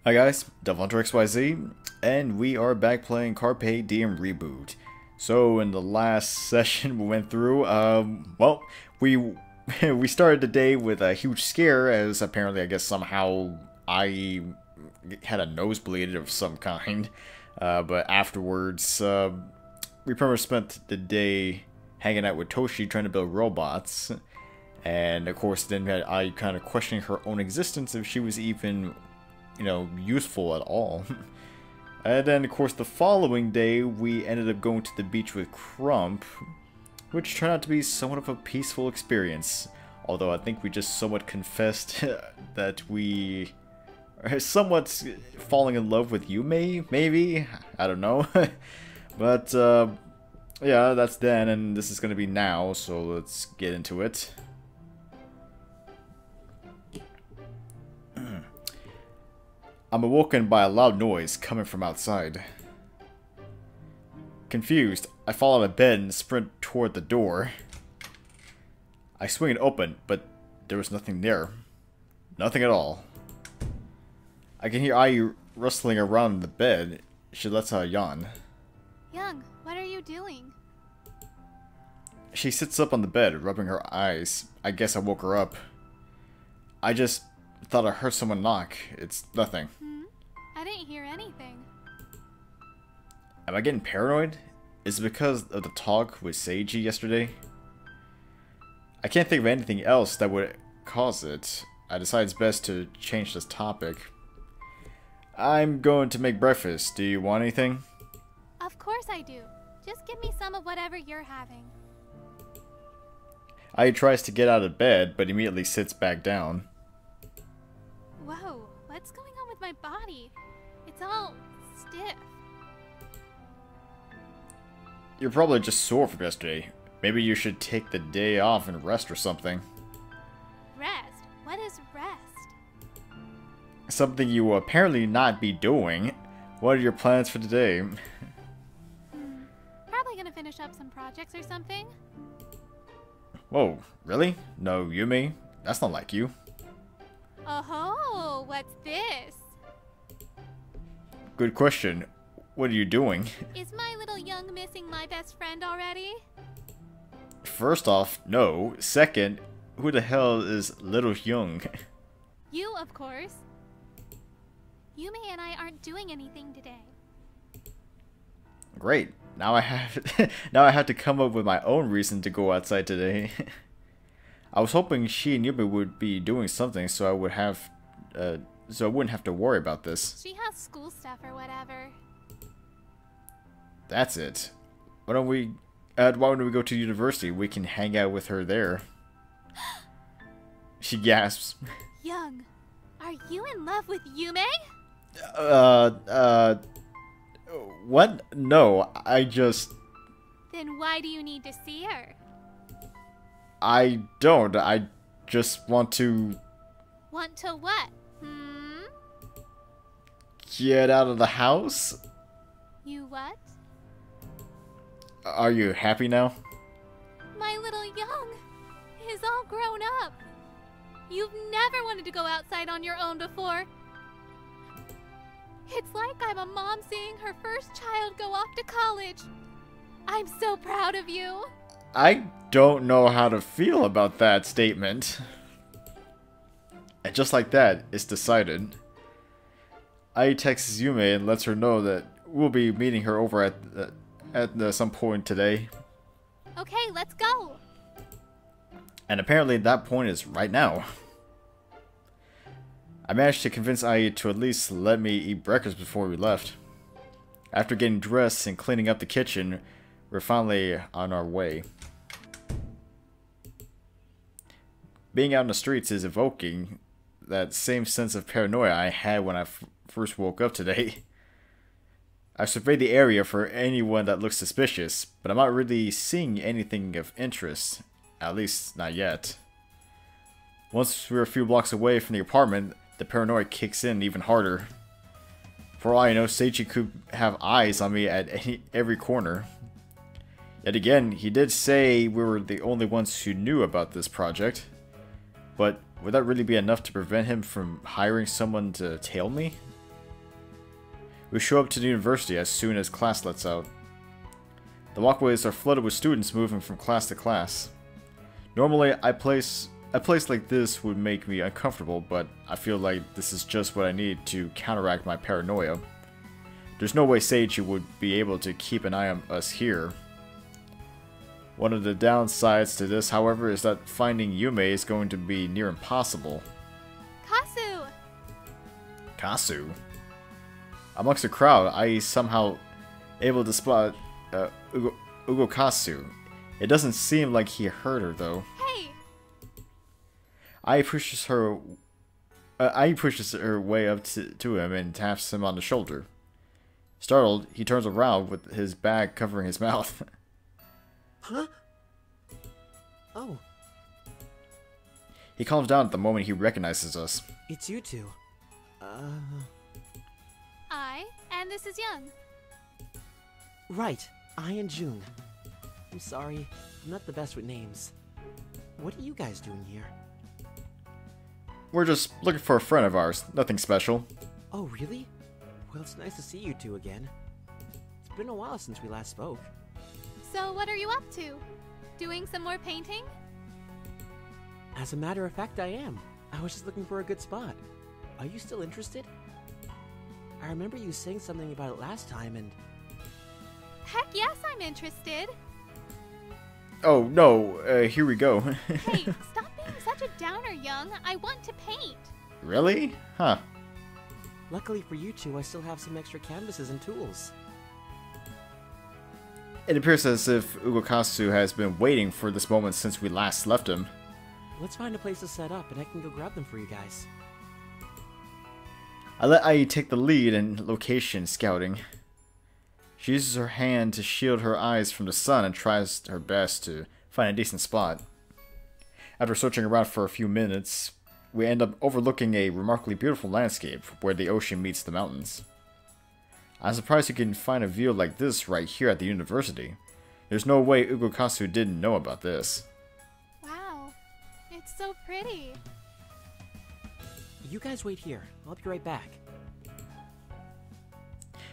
Hi guys, DevilHunterXYZ, and we are back playing Carpe Diem Reboot. So in the last session we went through, well, we we started the day with a huge scare, as apparently I guess somehow I had a nosebleed of some kind. But afterwards, we pretty much spent the day hanging out with Toshi trying to build robots. And of course then had I kind of questioning her own existence, if she was even, you know, useful at all. And then, of course, the following day, we ended up going to the beach with Crump, which turned out to be somewhat of a peaceful experience. Although I think we just somewhat confessed that we are somewhat falling in love with Yume, maybe? I don't know. But, yeah, that's then, and this is going to be now, so let's get into it. I'm awoken by a loud noise coming from outside. Confused, I fall out of bed and sprint toward the door. I swing it open, but there was nothing there. Nothing at all. I can hear Ai rustling around the bed. She lets out a yawn. Jung, what are you doing? She sits up on the bed, rubbing her eyes. I guess I woke her up. I just thought I heard someone knock. It's nothing. I didn't hear anything. Am I getting paranoid? Is it because of the talk with Seiji yesterday? I can't think of anything else that would cause it. I decide it's best to change this topic. I'm going to make breakfast. Do you want anything? Of course I do. Just give me some of whatever you're having. Ai tries to get out of bed, but immediately sits back down. Whoa, what's going on with my body? It's all stiff. You're probably just sore from yesterday. Maybe you should take the day off and rest or something. Rest? What is rest? Something you will apparently not be doing. What are your plans for today? Probably gonna finish up some projects or something. Whoa, really? No, Yume? That's not like you. Oh, what's this? Good question. What are you doing? Is my little Jung missing my best friend already? First off, no. Second, who the hell is little Jung? You, of course. Yume and I aren't doing anything today. Great. Now I have to come up with my own reason to go outside today. I was hoping she and Yume would be doing something, so I wouldn't have to worry about this. She has school stuff or whatever. That's it. Why don't we go to university? We can hang out with her there. She gasps. Jung, are you in love with Yume? What? No, I just... Then why do you need to see her? I don't. I just want to... Want to what? Get out of the house? You what? Are you happy now? My little Jung is all grown up. You've never wanted to go outside on your own before. It's like I'm a mom seeing her first child go off to college. I'm so proud of you. I don't know how to feel about that statement. And just like that, it's decided. Ai texts Yume and lets her know that we'll be meeting her over at some point today. Okay, let's go. And apparently that point is right now. I managed to convince Ai to at least let me eat breakfast before we left. After getting dressed and cleaning up the kitchen, we're finally on our way. Being out in the streets is evoking that same sense of paranoia I had when I first woke up today. I've surveyed the area for anyone that looks suspicious, but I'm not really seeing anything of interest. At least, not yet. Once we're a few blocks away from the apartment, the paranoia kicks in even harder. For all I know, Seiji could have eyes on me at every corner. Yet again, he did say we were the only ones who knew about this project. But would that really be enough to prevent him from hiring someone to tail me? We show up to the university as soon as class lets out. The walkways are flooded with students moving from class to class. Normally, a place like this would make me uncomfortable, but I feel like this is just what I need to counteract my paranoia. There's no way Seiichi would be able to keep an eye on us here. One of the downsides to this, however, is that finding Yume is going to be near impossible. Kasu! Kasu? Amongst the crowd, I somehow able to spot Ugo Kasu. It doesn't seem like he heard her, though. Hey! Ai pushes her way up to him and taps him on the shoulder. Startled, he turns around with his bag covering his mouth. Huh? Oh. He calms down at the moment he recognizes us. It's you two. And this is Jung. Right. Ai and Jung. I'm sorry. I'm not the best with names. What are you guys doing here? We're just looking for a friend of ours. Nothing special. Oh, really? Well, it's nice to see you two again. It's been a while since we last spoke. So what are you up to? Doing some more painting? As a matter of fact, I am. I was just looking for a good spot. Are you still interested? I remember you saying something about it last time and... Heck yes, I'm interested. Oh, no. Here we go. Hey, stop being such a downer, Jung. I want to paint. Really? Huh. Luckily for you two, I still have some extra canvases and tools. It appears as if Ugo Kasu has been waiting for this moment since we last left him. Let's find a place to set up and I can go grab them for you guys. I let Ai take the lead in location scouting. She uses her hand to shield her eyes from the sun and tries her best to find a decent spot. After searching around for a few minutes, we end up overlooking a remarkably beautiful landscape where the ocean meets the mountains. I'm surprised you can find a view like this right here at the university. There's no way Ugo Kasu didn't know about this. Wow, it's so pretty. You guys wait here. I'll be right back.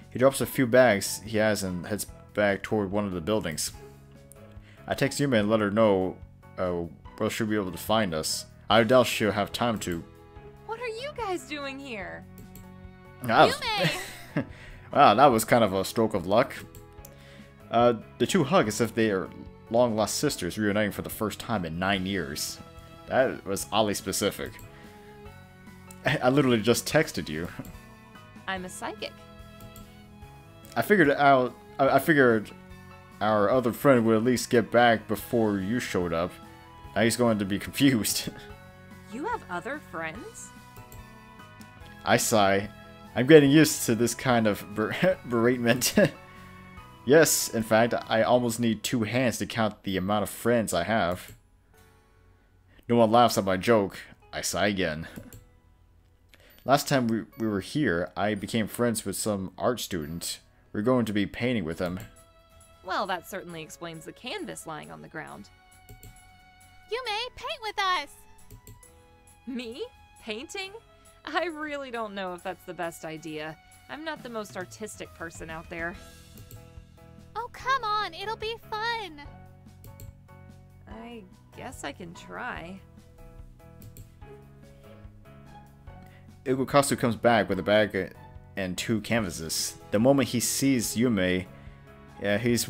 He drops a few bags he has and heads back toward one of the buildings. I text Yume and let her know where she'll be able to find us. I doubt she'll have time to. What are you guys doing here? Yume! Wow, that was kind of a stroke of luck. The two hug as if they are long-lost sisters reuniting for the first time in 9 years. That was oddly specific. I literally just texted you. I'm a psychic. I figured our other friend would at least get back before you showed up. Now he's going to be confused. You have other friends? I sigh. I'm getting used to this kind of beratement. Yes, in fact, I almost need 2 hands to count the amount of friends I have. No one laughs at my joke. I sigh again. Last time we were here, I became friends with some art student. We're going to be painting with him. Well, that certainly explains the canvas lying on the ground. Yume, paint with us! Me? Painting? I really don't know if that's the best idea. I'm not the most artistic person out there. Oh, come on, it'll be fun! I guess I can try. Ugo Kasu comes back with a bag and 2 canvases. The moment he sees Yume, his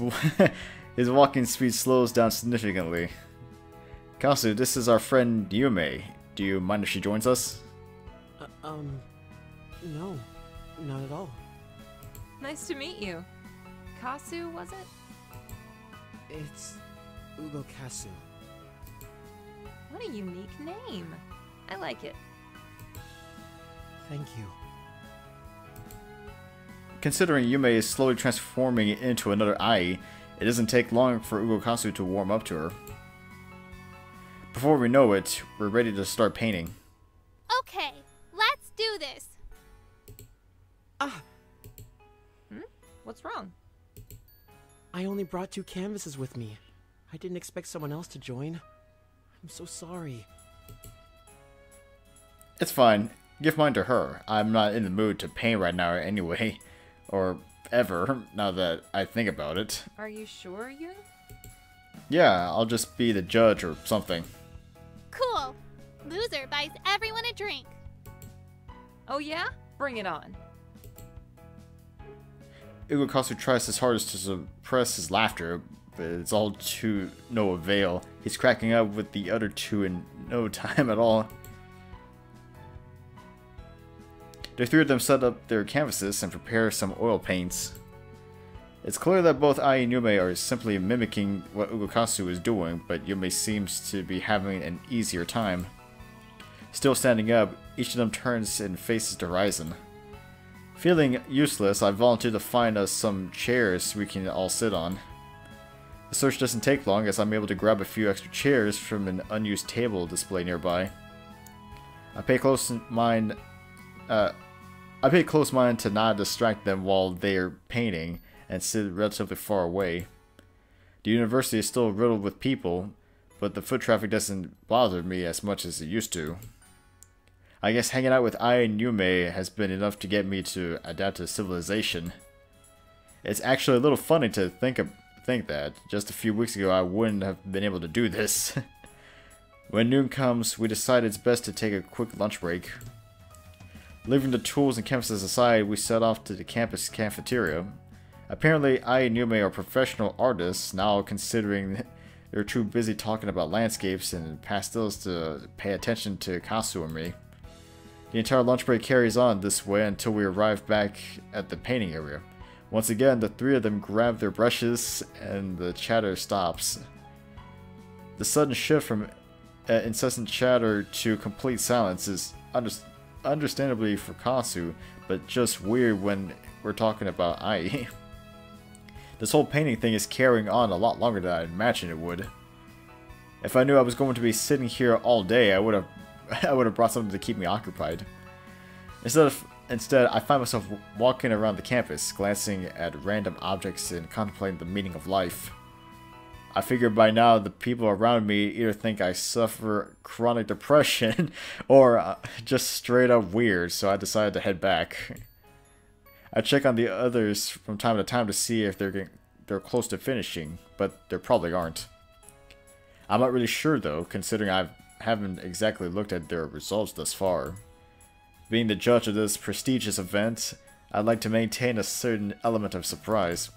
walking speed slows down significantly. Kasu, this is our friend Yume. Do you mind if she joins us? No. Not at all. Nice to meet you. Kasu, was it? It's Ugo Kasu. What a unique name. I like it. Thank you. Considering Yume is slowly transforming into another Ai, it doesn't take long for Ugo Kasu to warm up to her. Before we know it, we're ready to start painting. Okay, let's do this! What's wrong? I only brought 2 canvases with me. I didn't expect someone else to join. I'm so sorry. It's fine. Give mine to her. I'm not in the mood to paint right now anyway. Or ever, now that I think about it. Are you sure, Jung? Yeah, I'll just be the judge or something. Cool. Loser buys everyone a drink. Oh yeah? Bring it on. Ugokasu tries his hardest to suppress his laughter, but it's all to no avail. He's cracking up with the other two in no time at all. The three of them set up their canvases and prepare some oil paints. It's clear that both Ai and Yume are simply mimicking what Ugokasu is doing, but Yume seems to be having an easier time. Still standing up, each of them turns and faces the horizon. Feeling useless, I volunteer to find us some chairs we can all sit on. The search doesn't take long, as I'm able to grab a few extra chairs from an unused table display nearby. I pay close mind to not distract them while they're painting, and sit relatively far away. The university is still riddled with people, but the foot traffic doesn't bother me as much as it used to. I guess hanging out with Ai and Yume has been enough to get me to adapt to civilization. It's actually a little funny to think that just a few weeks ago I wouldn't have been able to do this. When noon comes, we decide it's best to take a quick lunch break. Leaving the tools and canvases aside, we set off to the campus cafeteria. Apparently, Ai and Yume are professional artists now, considering they're too busy talking about landscapes and pastels to pay attention to Kasu and me. The entire lunch break carries on this way until we arrive back at the painting area. Once again, the three of them grab their brushes and the chatter stops. The sudden shift from incessant chatter to complete silence is understandably for Kasu, but just weird when we're talking about Ai. This whole painting thing is carrying on a lot longer than I imagined it would. If I knew I was going to be sitting here all day, I would have brought something to keep me occupied. Instead, I find myself walking around the campus, glancing at random objects and contemplating the meaning of life. I figure by now the people around me either think I suffer chronic depression or just straight up weird, so I decided to head back. I check on the others from time to time to see if they're close to finishing, but they probably aren't. I'm not really sure though, considering I haven't exactly looked at their results thus far. Being the judge of this prestigious event, I'd like to maintain a certain element of surprise.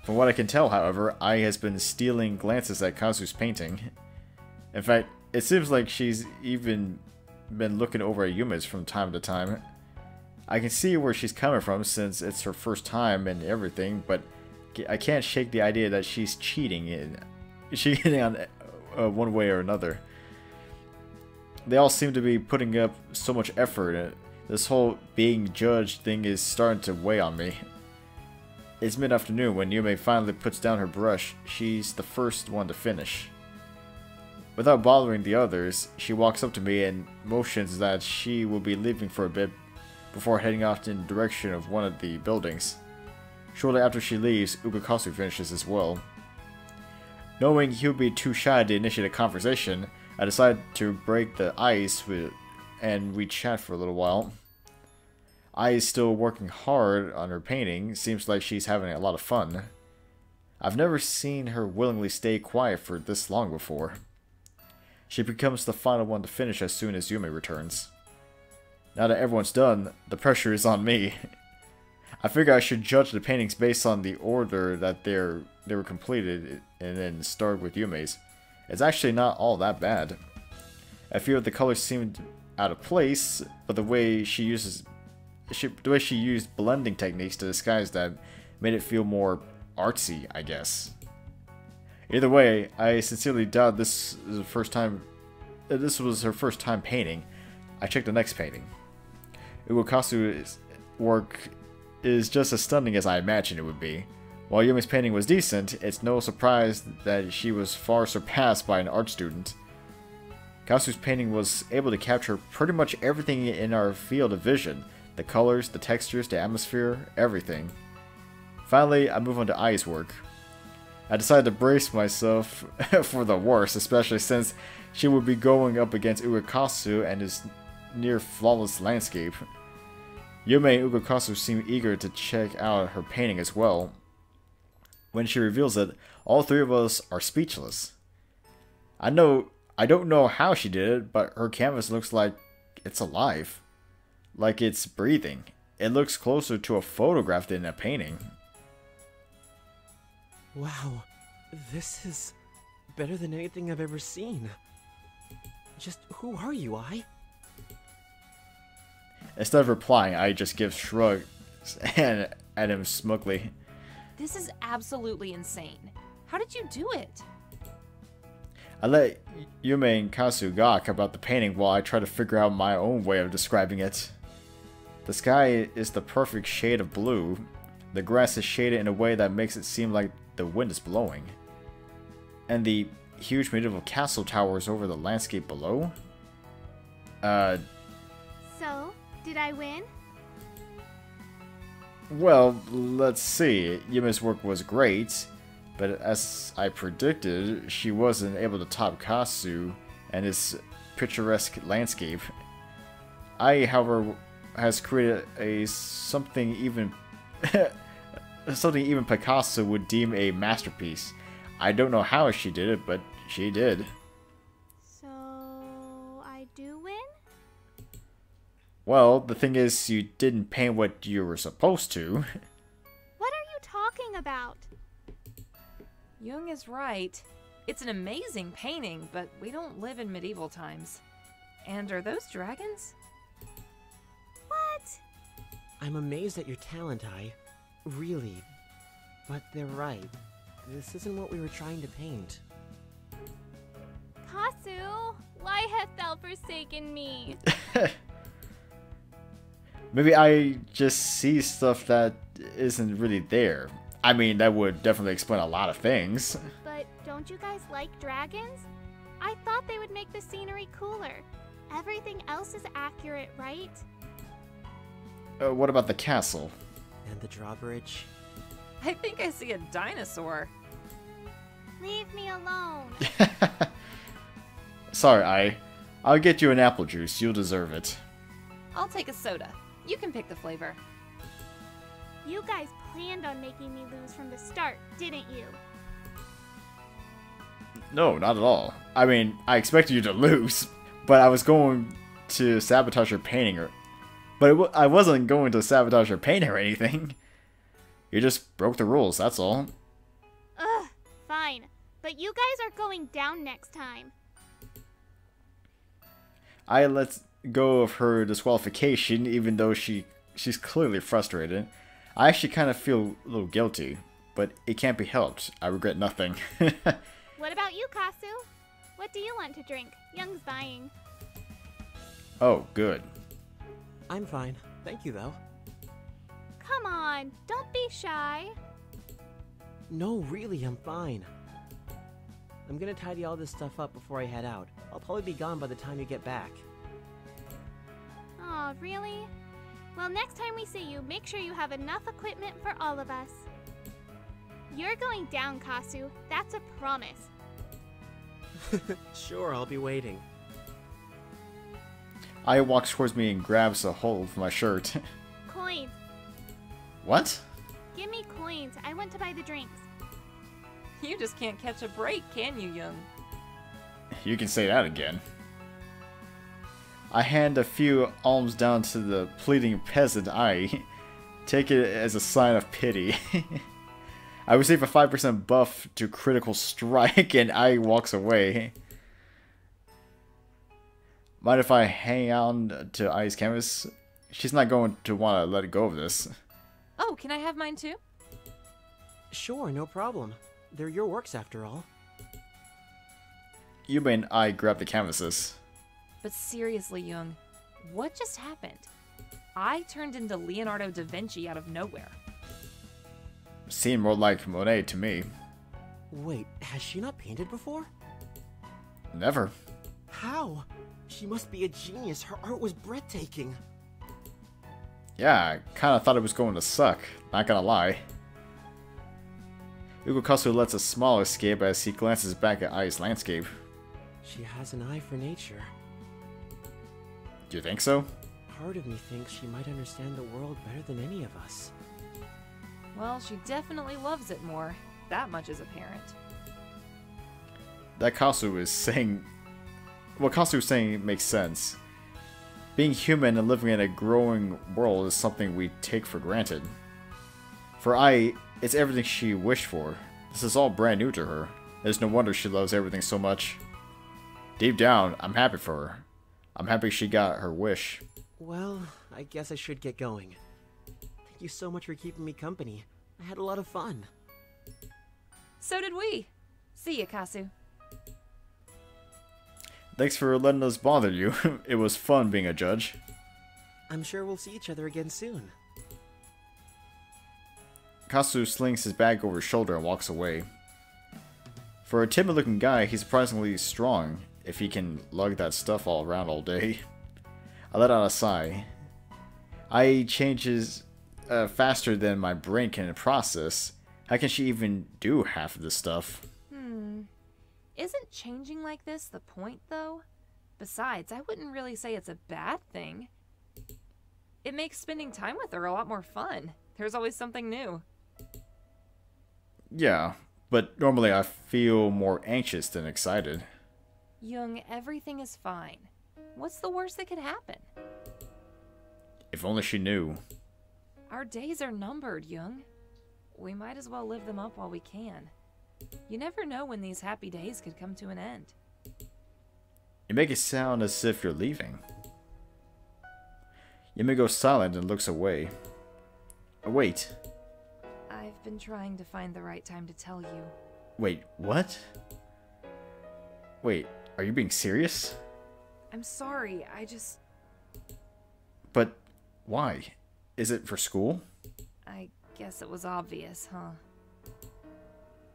From what I can tell, however, Ai has been stealing glances at Kazu's painting. In fact, it seems like she's even been looking over at Yume's from time to time. I can see where she's coming from since it's her first time and everything, but I can't shake the idea that she's cheating on one way or another. They all seem to be putting up so much effort, and this whole being judged thing is starting to weigh on me. It's mid-afternoon when Yume finally puts down her brush. She's the first one to finish. Without bothering the others, she walks up to me and motions that she will be leaving for a bit before heading off in the direction of one of the buildings. Shortly after she leaves, Ugokasu finishes as well. Knowing he'll be too shy to initiate a conversation, I decide to break the ice and we chat for a little while. Ai is still working hard on her painting. Seems like she's having a lot of fun. I've never seen her willingly stay quiet for this long before. She becomes the final one to finish as soon as Yume returns. Now that everyone's done, the pressure is on me. I figure I should judge the paintings based on the order that they were completed and then start with Yume's. It's actually not all that bad. A few of the colors seemed out of place, but the way she used blending techniques to disguise that made it feel more artsy, I guess. Either way, I sincerely doubt this was her first time painting. I checked the next painting. Ugokasu's work is just as stunning as I imagined it would be. While Yume's painting was decent, it's no surprise that she was far surpassed by an art student. Kasu's painting was able to capture pretty much everything in our field of vision. The colors, the textures, the atmosphere, everything. Finally, I move on to Ai's work. I decided to brace myself for the worst, especially since she would be going up against Ugokasu and his near-flawless landscape. Yume and Ugokasu seem eager to check out her painting as well. When she reveals it, all three of us are speechless. I don't know how she did it, but her canvas looks like it's alive. Like it's breathing. It looks closer to a photograph than a painting. Wow, this is better than anything I've ever seen. Just who are you, Ai? Instead of replying, I just give shrugs and at him smugly. This is absolutely insane. How did you do it? I let Yume and Kasu gawk about the painting while I try to figure out my own way of describing it. The sky is the perfect shade of blue. The grass is shaded in a way that makes it seem like the wind is blowing. And the huge medieval castle towers over the landscape below? So, did I win? Well, let's see. Yume's work was great, but as I predicted, she wasn't able to top Kasu and his picturesque landscape. Ai, however, has created a something even Picasso would deem a masterpiece. I don't know how she did it, but she did. So, I do win? Well, the thing is, you didn't paint what you were supposed to. What are you talking about? Jung is right. It's an amazing painting, but we don't live in medieval times. And are those dragons? What? I'm amazed at your talent, Ai. Really. But they're right. This isn't what we were trying to paint. Kasu, why hast thou forsaken me? Maybe I just see stuff that isn't really there. I mean, that would definitely explain a lot of things. But don't you guys like dragons? I thought they would make the scenery cooler. Everything else is accurate, right? What about the castle? And the drawbridge? I think I see a dinosaur. Leave me alone. Sorry, I'll get you an apple juice. You'll deserve it. I'll take a soda. You can pick the flavor. You guys planned on making me lose from the start, didn't you? No, not at all. I mean, I expected you to lose, but I was going to sabotage your painting, but I wasn't going to sabotage your painting or anything. You just broke the rules, that's all. Ugh, fine. But you guys are going down next time. I let go of her disqualification, even though she's clearly frustrated. I actually kind of feel a little guilty, but it can't be helped. I regret nothing. What about you, Kasu? What do you want to drink? Young's buying. Oh, good. I'm fine. Thank you, though. Come on, don't be shy. No, really, I'm fine. I'm gonna tidy all this stuff up before I head out. I'll probably be gone by the time you get back. Aw, really? Well, next time we see you, make sure you have enough equipment for all of us. You're going down, Kasu. That's a promise. Sure, I'll be waiting. Ai walks towards me and grabs a hold of my shirt. Coins. What? Give me coins. I went to buy the drinks. You just can't catch a break, can you, Jung? You can say that again. I hand a few alms down to the pleading peasant Ai. Take it as a sign of pity. I receive a 5% buff to critical strike and Ai walks away. Mind if I hang on to Ai's canvas? She's not going to want to let go of this. Oh, can I have mine too? Sure, no problem. They're your works after all. Yume and I grab the canvases. But seriously, Jung, what just happened? I turned into Leonardo da Vinci out of nowhere. Seemed more like Monet to me. Wait, has she not painted before? Never. How? She must be a genius. Her art was breathtaking. Yeah, I kinda thought it was going to suck, not gonna lie. Ugokasu lets a smile escape as he glances back at Ai's landscape. She has an eye for nature. Do you think so? part of me thinks she might understand the world better than any of us. Well, she definitely loves it more. That much is apparent. That Kasu is saying... What Kasu is saying makes sense. Being human and living in a growing world is something we take for granted. For Ai, it's everything she wished for. This is all brand new to her. It's no wonder she loves everything so much. Deep down, I'm happy for her. I'm happy she got her wish. Well, I guess I should get going. Thank you so much for keeping me company. I had a lot of fun. So did we. See ya, Kasu. Thanks for letting us bother you. It was fun being a judge. I'm sure we'll see each other again soon. Kasu slings his bag over his shoulder and walks away. For a timid-looking guy, he's surprisingly strong, if he can lug that stuff all around all day. I let out a sigh. Ai changes faster than my brain can process. How can she even do half of this stuff? Isn't changing like this the point, though? Besides, I wouldn't really say it's a bad thing. It makes spending time with her a lot more fun. There's always something new. Yeah, but normally I feel more anxious than excited. Jung, everything is fine. What's the worst that could happen? If only she knew. Our days are numbered, Jung. We might as well live them up while we can. You never know when these happy days could come to an end. You make it sound as if you're leaving. Yume goes silent and looks away. Wait. I've been trying to find the right time to tell you. Wait, what? Wait, are you being serious? I'm sorry, I just... But why? Is it for school? I guess it was obvious, huh?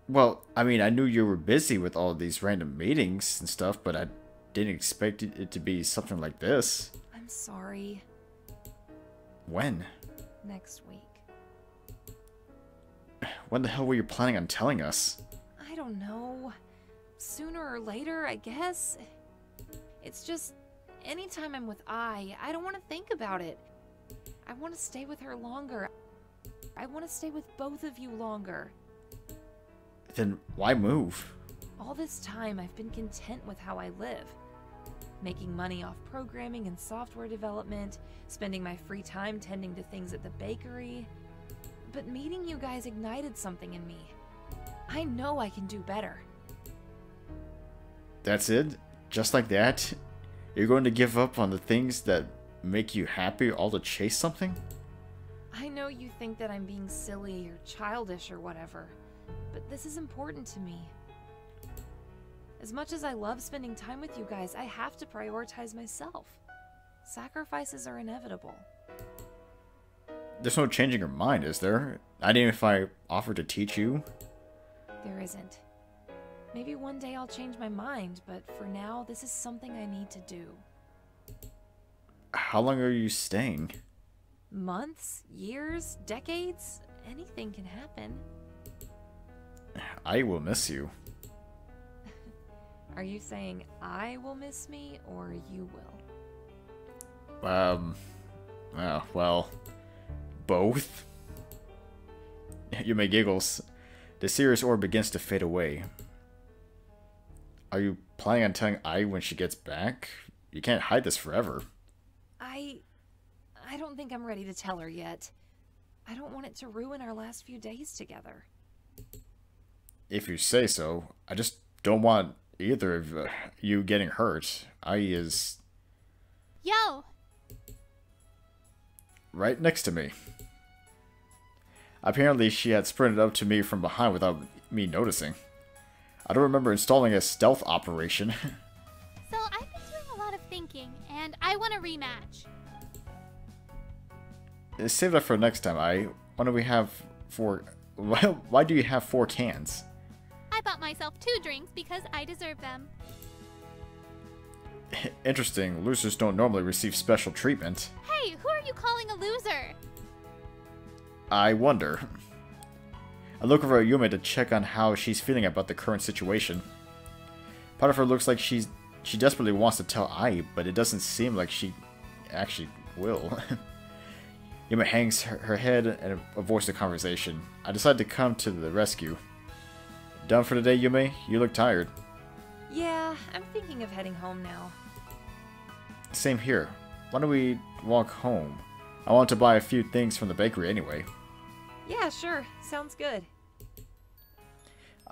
Well, I mean, I knew you were busy with all these random meetings and stuff, but I didn't expect it to be something like this. I'm sorry. When? Next week. When the hell were you planning on telling us? I don't know. Sooner or later, I guess. It's just, anytime I'm with Ai, I don't want to think about it. I want to stay with her longer. I want to stay with both of you longer. Then why move? All this time, I've been content with how I live. Making money off programming and software development, spending my free time tending to things at the bakery. But meeting you guys ignited something in me. I know I can do better. That's it? Just like that? You're going to give up on the things that make you happy all to chase something? I know you think that I'm being silly or childish or whatever, but this is important to me. As much as I love spending time with you guys, I have to prioritize myself. Sacrifices are inevitable. There's no changing your mind, is there? Not even if I offered to teach you? There isn't. Maybe one day I'll change my mind, but for now, this is something I need to do. How long are you staying? Months? Years? Decades? Anything can happen. I will miss you. Are you saying I will miss me, or you will? Well, both? Yume giggles. The serious aura begins to fade away. Are you planning on telling Ai when she gets back? You can't hide this forever. I don't think I'm ready to tell her yet. I don't want it to ruin our last few days together. If you say so. I just don't want either of you getting hurt. Ai is Yo! right next to me. Apparently she had sprinted up to me from behind without me noticing. I don't remember installing a stealth operation. So I've been doing a lot of thinking, and I want a rematch. Save that for next time, Ai. Why don't we have 4... Why do you have 4 cans? I bought myself 2 drinks because I deserve them. Interesting. Losers don't normally receive special treatment. Hey, who are you calling a loser? I wonder. I look over at Yume to check on how she's feeling about the current situation. Part of her looks like she desperately wants to tell Ai, but it doesn't seem like she actually will. Yume hangs her head and avoids the conversation. I decide to come to the rescue. Done for the day, Yume? You look tired. Yeah, I'm thinking of heading home now. Same here. Why don't we walk home? I want to buy a few things from the bakery anyway. Yeah, sure. Sounds good.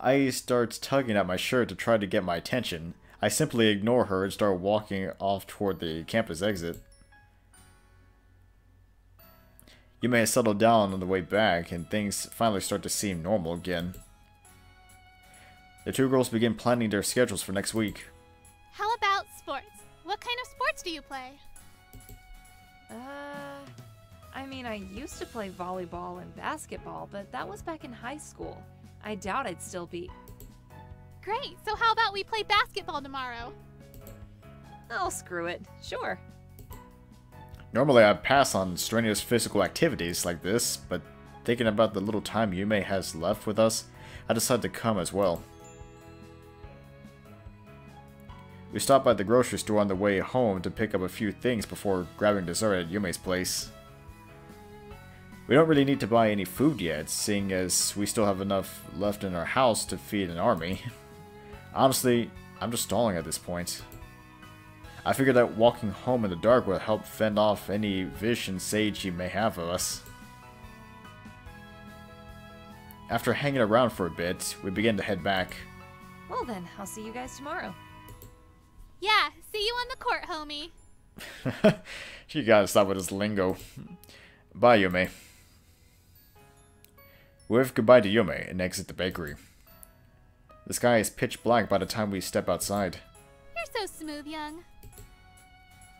Ai starts tugging at my shirt to try to get my attention. I simply ignore her and start walking off toward the campus exit. Yume has settled down on the way back, and things finally start to seem normal again. The two girls begin planning their schedules for next week. How about sports? What kind of sports do you play? I mean, I used to play volleyball and basketball, but that was back in high school. I doubt I'd still be. Great, so how about we play basketball tomorrow? Oh, screw it. Sure. Normally I pass on strenuous physical activities like this, but thinking about the little time Yume has left with us, I decide to come as well. We stop by the grocery store on the way home to pick up a few things before grabbing dessert at Yume's place. We don't really need to buy any food yet, seeing as we still have enough left in our house to feed an army. Honestly, I'm just stalling at this point. I figured that walking home in the dark would help fend off any vision Seiji may have of us. After hanging around for a bit, we begin to head back. Well then, I'll see you guys tomorrow. Yeah, see you on the court, homie. You gotta stop with this lingo. Bye, Yume. We wave goodbye to Yume and exit the bakery. The sky is pitch black by the time we step outside. You're so smooth, Jung.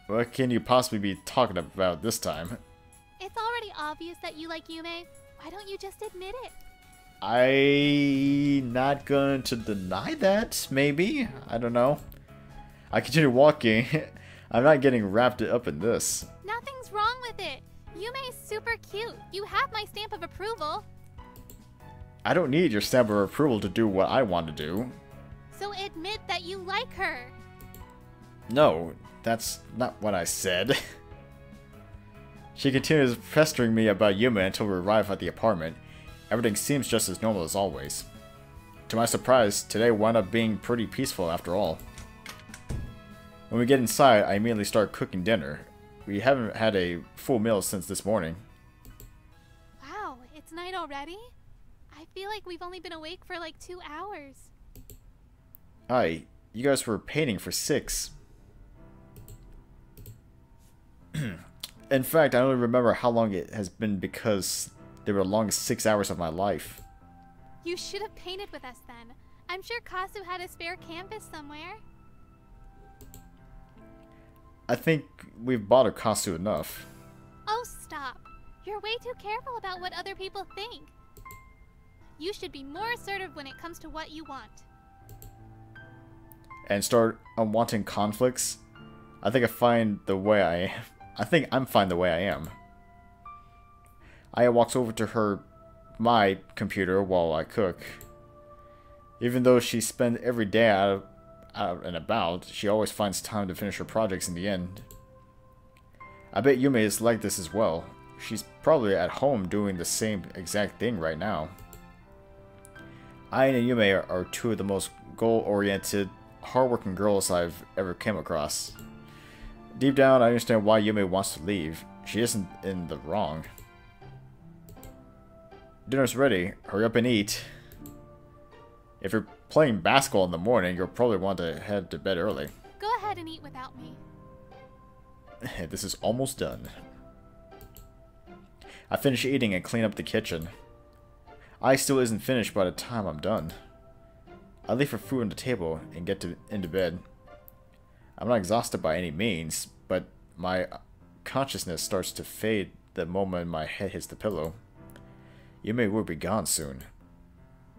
What can you possibly be talking about this time? It's already obvious that you like Yume. Why don't you just admit it? I'm not going to deny that, maybe? I don't know. I continue walking. I'm not getting wrapped up in this. Nothing's wrong with it. Yume's super cute. You have my stamp of approval. I don't need your stamp of approval to do what I want to do. So admit that you like her. No, that's not what I said. She continues pestering me about Yume until we arrive at the apartment. Everything seems just as normal as always. To my surprise, today wound up being pretty peaceful after all. When we get inside, I immediately start cooking dinner. We haven't had a full meal since this morning. Wow, it's night already? I feel like we've only been awake for like 2 hours. Aye, you guys were painting for 6. In fact, I only remember how long it has been because they were the longest 6 hours of my life. You should have painted with us then. I'm sure Kasu had a spare canvas somewhere. I think we've bothered Kasu enough. Oh, stop. You're way too careful about what other people think. You should be more assertive when it comes to what you want. And start unwanting conflicts? I think I'm fine the way I am. Aya walks over to my computer while I cook. Even though she spends every day out and about, she always finds time to finish her projects in the end. I bet Yume is like this as well. She's probably at home doing the same exact thing right now. Ai and Yume are two of the most goal-oriented, hardworking girls I've ever come across. Deep down, I understand why Yume wants to leave. She isn't in the wrong. Dinner's ready. Hurry up and eat. If you're playing basketball in the morning, you'll probably want to head to bed early. Go ahead and eat without me. This is almost done. I finish eating and clean up the kitchen. I still isn't finished by the time I'm done. I leave her food on the table and get into bed. I'm not exhausted by any means, but my consciousness starts to fade the moment my head hits the pillow. Yume will be gone soon.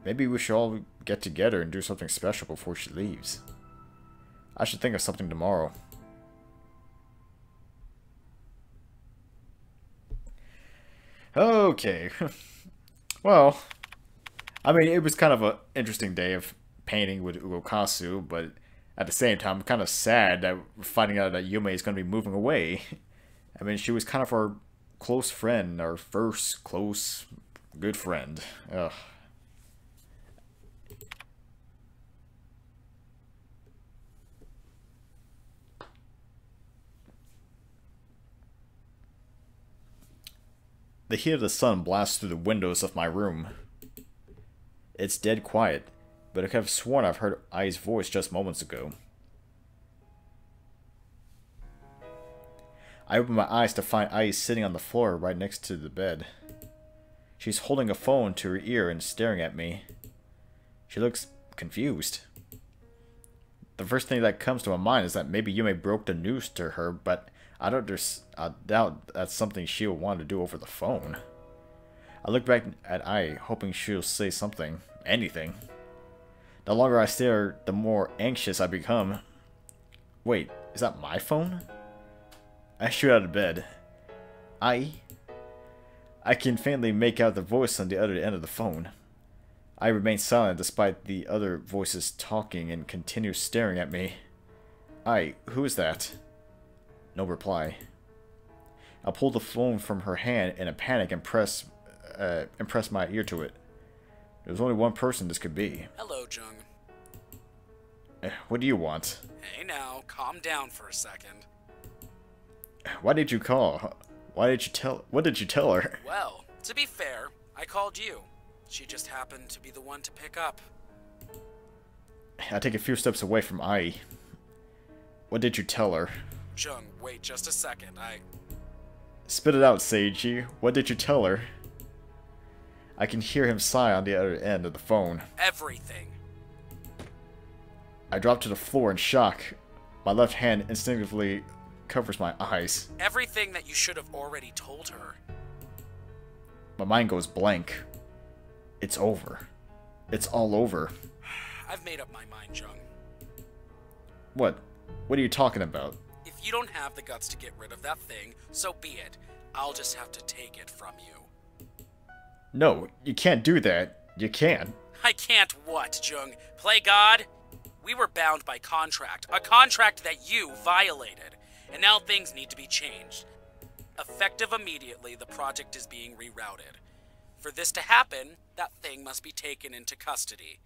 Maybe we should all get together and do something special before she leaves. I should think of something tomorrow. Okay. Well, I mean, it was kind of an interesting day of painting with Ugokasu, but at the same time, I'm kind of sad that we're finding out that Yume is going to be moving away. I mean, she was kind of our close friend, our first close, good friend. Ugh. The heat of the sun blasts through the windows of my room. It's dead quiet, but I could have sworn I've heard Ai's voice just moments ago. I open my eyes to find Ai sitting on the floor right next to the bed. She's holding a phone to her ear and staring at me. She looks confused. The first thing that comes to my mind is that maybe Yume broke the news to her, but I doubt that's something she'll want to do over the phone. I look back at Ai, hoping she'll say something, anything. The longer I stare, the more anxious I become. Wait, is that my phone? I shoot out of bed. Ai? I can faintly make out the voice on the other end of the phone. I remain silent despite the other voices talking and continue staring at me. Ai, who is that? No reply. I pull the phone from her hand in a panic and press my ear to it. There's only one person this could be. Hello, Jung. What do you want? Hey now, calm down for a second. Why did you call? What did you tell her? Well, to be fair, I called you. She just happened to be the one to pick up. I take a few steps away from Ai. What did you tell her? Jung, wait just a second. Spit it out, Seiji. What did you tell her? I can hear him sigh on the other end of the phone. Everything. I drop to the floor in shock. My left hand instinctively covers my eyes. Everything that you should have already told her. My mind goes blank. It's over. It's all over. I've made up my mind, Jung. What? What are you talking about? If you don't have the guts to get rid of that thing, so be it. I'll just have to take it from you. No, you can't do that. You can't. I can't what, Jung? Play God? We were bound by contract. A contract that you violated. And now things need to be changed. Effective immediately, the project is being rerouted. For this to happen, that thing must be taken into custody.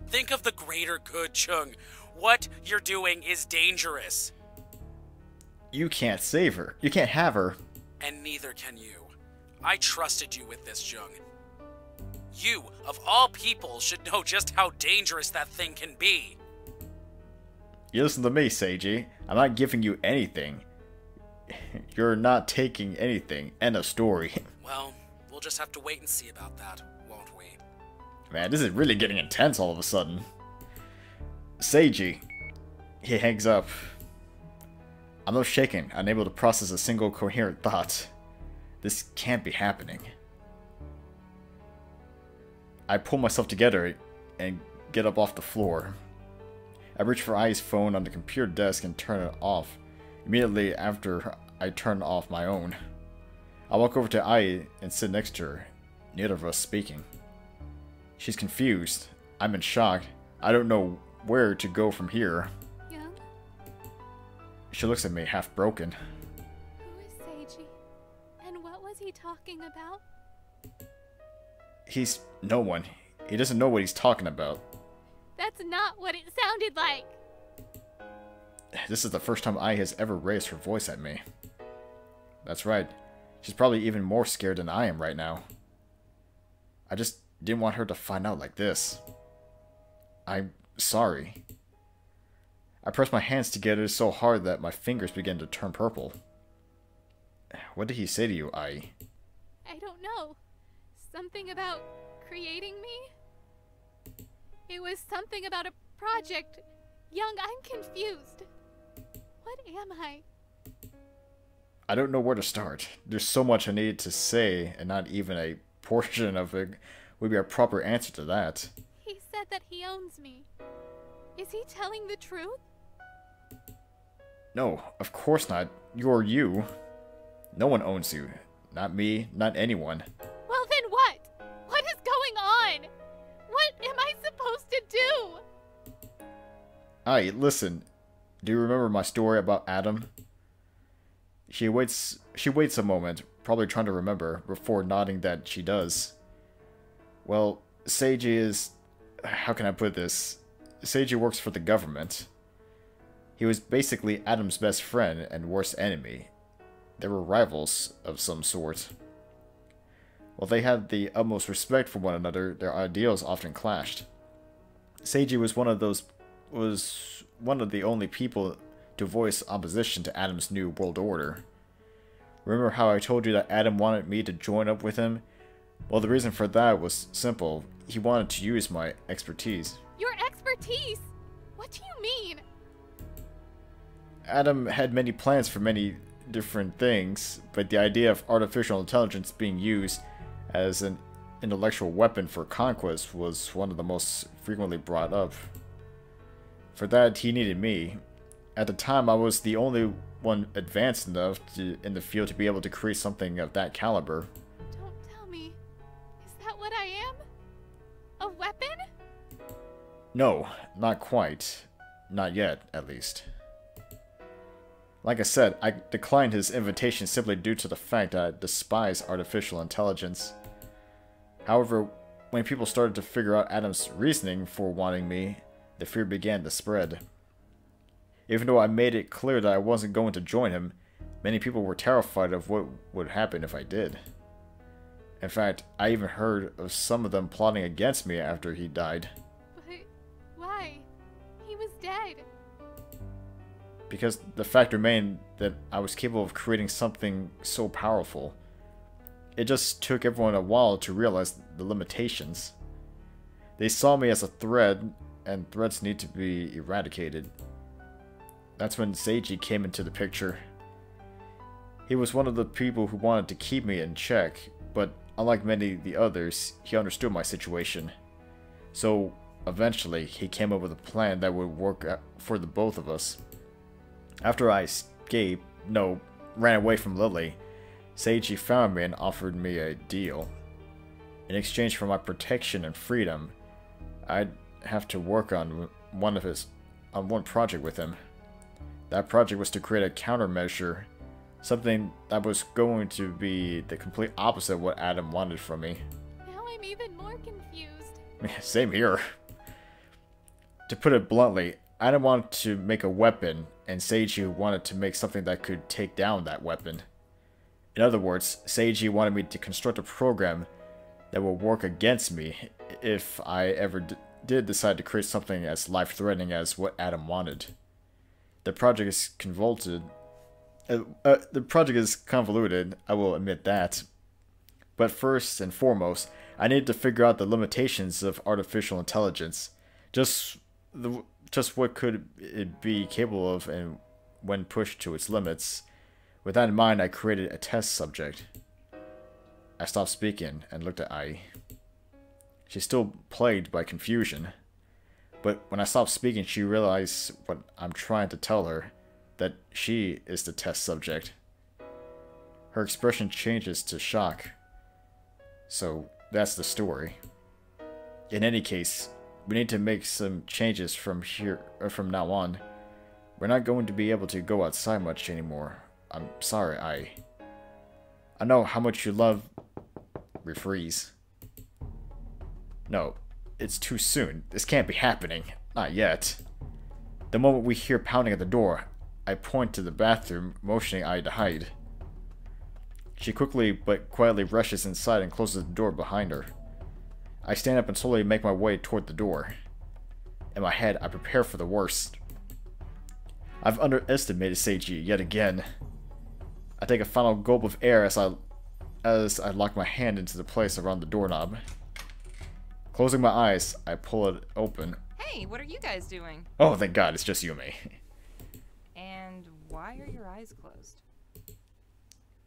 Think of the greater good, Jung. What you're doing is dangerous. You can't save her. You can't have her. And neither can you. I trusted you with this, Jung. You, of all people, should know just how dangerous that thing can be. You listen to me, Seiji. I'm not giving you anything. You're not taking anything. End of story. Well, we'll just have to wait and see about that, won't we? Man, this is really getting intense all of a sudden. Seiji. He hangs up. I'm left shaken, unable to process a single coherent thought. This can't be happening. I pull myself together and get up off the floor. I reach for Ai's phone on the computer desk and turn it off. Immediately after, I turn off my own. I walk over to Ai and sit next to her, neither of us speaking. She's confused. I'm in shock. I don't know where to go from here. Young? She looks at me, half broken. Who is Seiji? And what was he talking about? He's no one. He doesn't know what he's talking about. That's not what it sounded like. This is the first time Ai has ever raised her voice at me. That's right. She's probably even more scared than I am right now. I just didn't want her to find out like this. I'm sorry. I press my hands together so hard that my fingers begin to turn purple. What did he say to you, Ai? I don't know. Something about creating me? It was something about a project. Young, I'm confused. What am I? I don't know where to start. There's so much I need to say, and not even a portion of it would be a proper answer to that. He said that he owns me. Is he telling the truth? No, of course not. You're you. No one owns you. Not me, not anyone. Well then what? What is going on? What am I supposed to do? Ai, listen. Do you remember my story about Adam? She waits a moment, probably trying to remember, before nodding that she does. Well, Seiji is... how can I put this? Seiji works for the government. He was basically Adam's best friend and worst enemy. They were rivals of some sort. While they had the utmost respect for one another, their ideals often clashed. Seiji was one of the only people to voice opposition to Adam's new world order. Remember how I told you that Adam wanted me to join up with him? Well, the reason for that was simple. He wanted to use my expertise. Your expertise? What do you mean? Adam had many plans for many different things, but the idea of artificial intelligence being used as an intellectual weapon for conquest was one of the most frequently brought up. For that, he needed me. At the time, I was the only one advanced enough in the field to be able to create something of that caliber. Don't tell me. Is that what I am? A weapon? No, not quite. Not yet, at least. Like I said, I declined his invitation simply due to the fact that I despise artificial intelligence. However, when people started to figure out Adam's reasoning for wanting me, the fear began to spread. Even though I made it clear that I wasn't going to join him, many people were terrified of what would happen if I did. In fact, I even heard of some of them plotting against me after he died. But why? He was dead. Because the fact remained that I was capable of creating something so powerful. It just took everyone a while to realize the limitations. They saw me as a threat, and threats need to be eradicated. That's when Seiji came into the picture. He was one of the people who wanted to keep me in check, but unlike many of the others, he understood my situation. So, eventually, he came up with a plan that would work for the both of us. After I ran away from Lily, Seiji found me and offered me a deal. In exchange for my protection and freedom, I'd have to work on one project with him. That project was to create a countermeasure, something that was going to be the complete opposite of what Adam wanted from me. Now I'm even more confused. Same here. To put it bluntly, Adam wanted to make a weapon, and Seiji wanted to make something that could take down that weapon. In other words, Seiji wanted me to construct a program that would work against me if I ever did decide to create something as life-threatening as what Adam wanted. The project is convoluted, I will admit that. But first and foremost, I needed to figure out the limitations of artificial intelligence. Just what could it be capable of and when pushed to its limits. With that in mind, I created a test subject. I stopped speaking and looked at Ai. She's still plagued by confusion. But when I stopped speaking, she realized what I'm trying to tell her, that she is the test subject. Her expression changes to shock. So, that's the story. In any case, we need to make some changes from now on. We're not going to be able to go outside much anymore. I'm sorry, Ai. I know how much you love... Refreeze. No, it's too soon. This can't be happening. Not yet. The moment we hear pounding at the door, I point to the bathroom, motioning Ai to hide. She quickly but quietly rushes inside and closes the door behind her. I stand up and slowly make my way toward the door. In my head, I prepare for the worst. I've underestimated Seiji yet again. I take a final gulp of air as I lock my hand into the place around the doorknob. Closing my eyes, I pull it open. Hey, what are you guys doing? Oh, thank God, it's just Yume. And why are your eyes closed?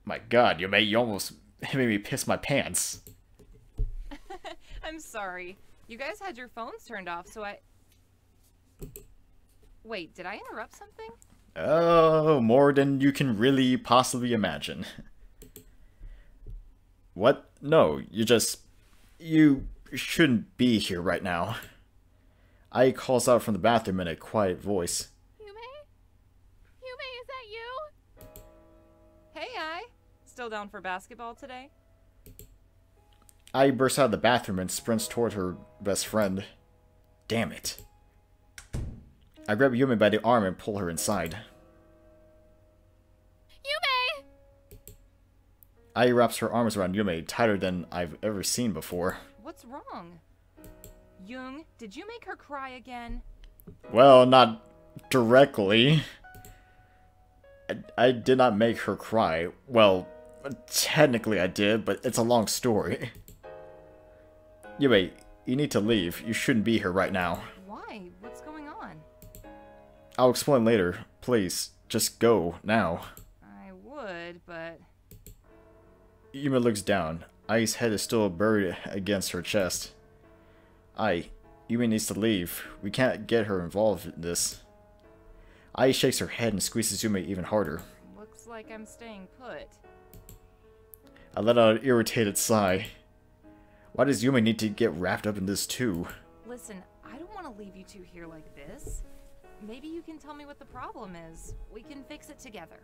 My God, Yume, you almost made me piss my pants. I'm sorry. You guys had your phones turned off, so I... Wait, did I interrupt something? Oh, more than you can really possibly imagine. What? No, you shouldn't be here right now. Ai calls out from the bathroom in a quiet voice. Yume? Yume, is that you? Hey, Ai. Still down for basketball today? Ai bursts out of the bathroom and sprints toward her best friend. Damn it. I grab Yume by the arm and pull her inside. Yume! Ai wraps her arms around Yume tighter than I've ever seen before. What's wrong? Jung, did you make her cry again? Well, not directly. I did not make her cry. Well, technically I did, but it's a long story. Yume, you need to leave. You shouldn't be here right now. Why? What's going on? I'll explain later. Please, just go, now. I would, but... Yume looks down. Ai's head is still buried against her chest. Ai, Yume needs to leave. We can't get her involved in this. Ai shakes her head and squeezes Yume even harder. Looks like I'm staying put. I let out an irritated sigh. Why does Yume need to get wrapped up in this too? Listen, I don't want to leave you two here like this. Maybe you can tell me what the problem is. We can fix it together.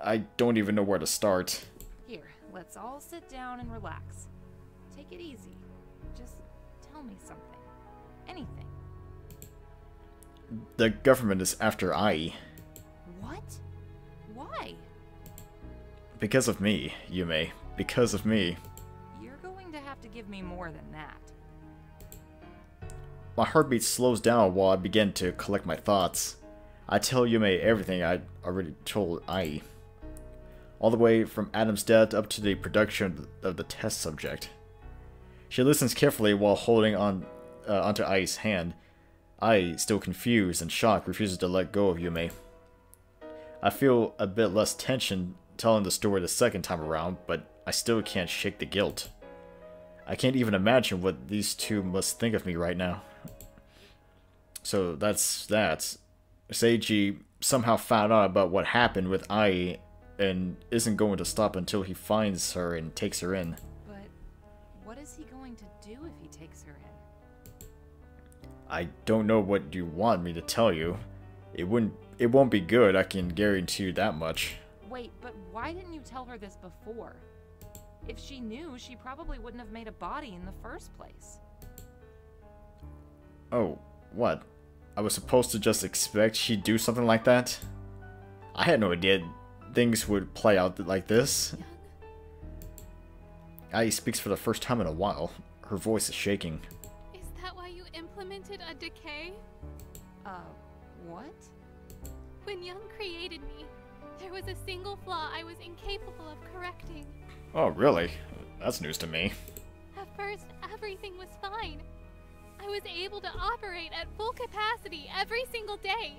I don't even know where to start. Here, let's all sit down and relax. Take it easy. Just tell me something. Anything. The government is after Ai. What? Why? Because of me, Yume. Because of me. You're going to have to give me more than that. My heartbeat slows down while I begin to collect my thoughts. I tell Yume everything I'd already told Ai. All the way from Adam's death up to the production of the test subject. She listens carefully while holding on onto Ai's hand. Ai, still confused and shocked, refuses to let go of Yume. I feel a bit less tension telling the story the second time around, but I still can't shake the guilt. I can't even imagine what these two must think of me right now. So that's that. Seiji somehow found out about what happened with Ai and isn't going to stop until he finds her and takes her in. But what is he going to do if he takes her in? I don't know what you want me to tell you. It won't be good, I can guarantee you that much. Wait, but why didn't you tell her this before? If she knew, she probably wouldn't have made a body in the first place. Oh, what? I was supposed to just expect she'd do something like that? I had no idea things would play out like this. Ai speaks for the first time in a while. Her voice is shaking. Is that why you implemented a decay? What? When Jung created me, there was a single flaw I was incapable of correcting. Oh, really? That's news to me. At first, everything was fine. I was able to operate at full capacity every single day.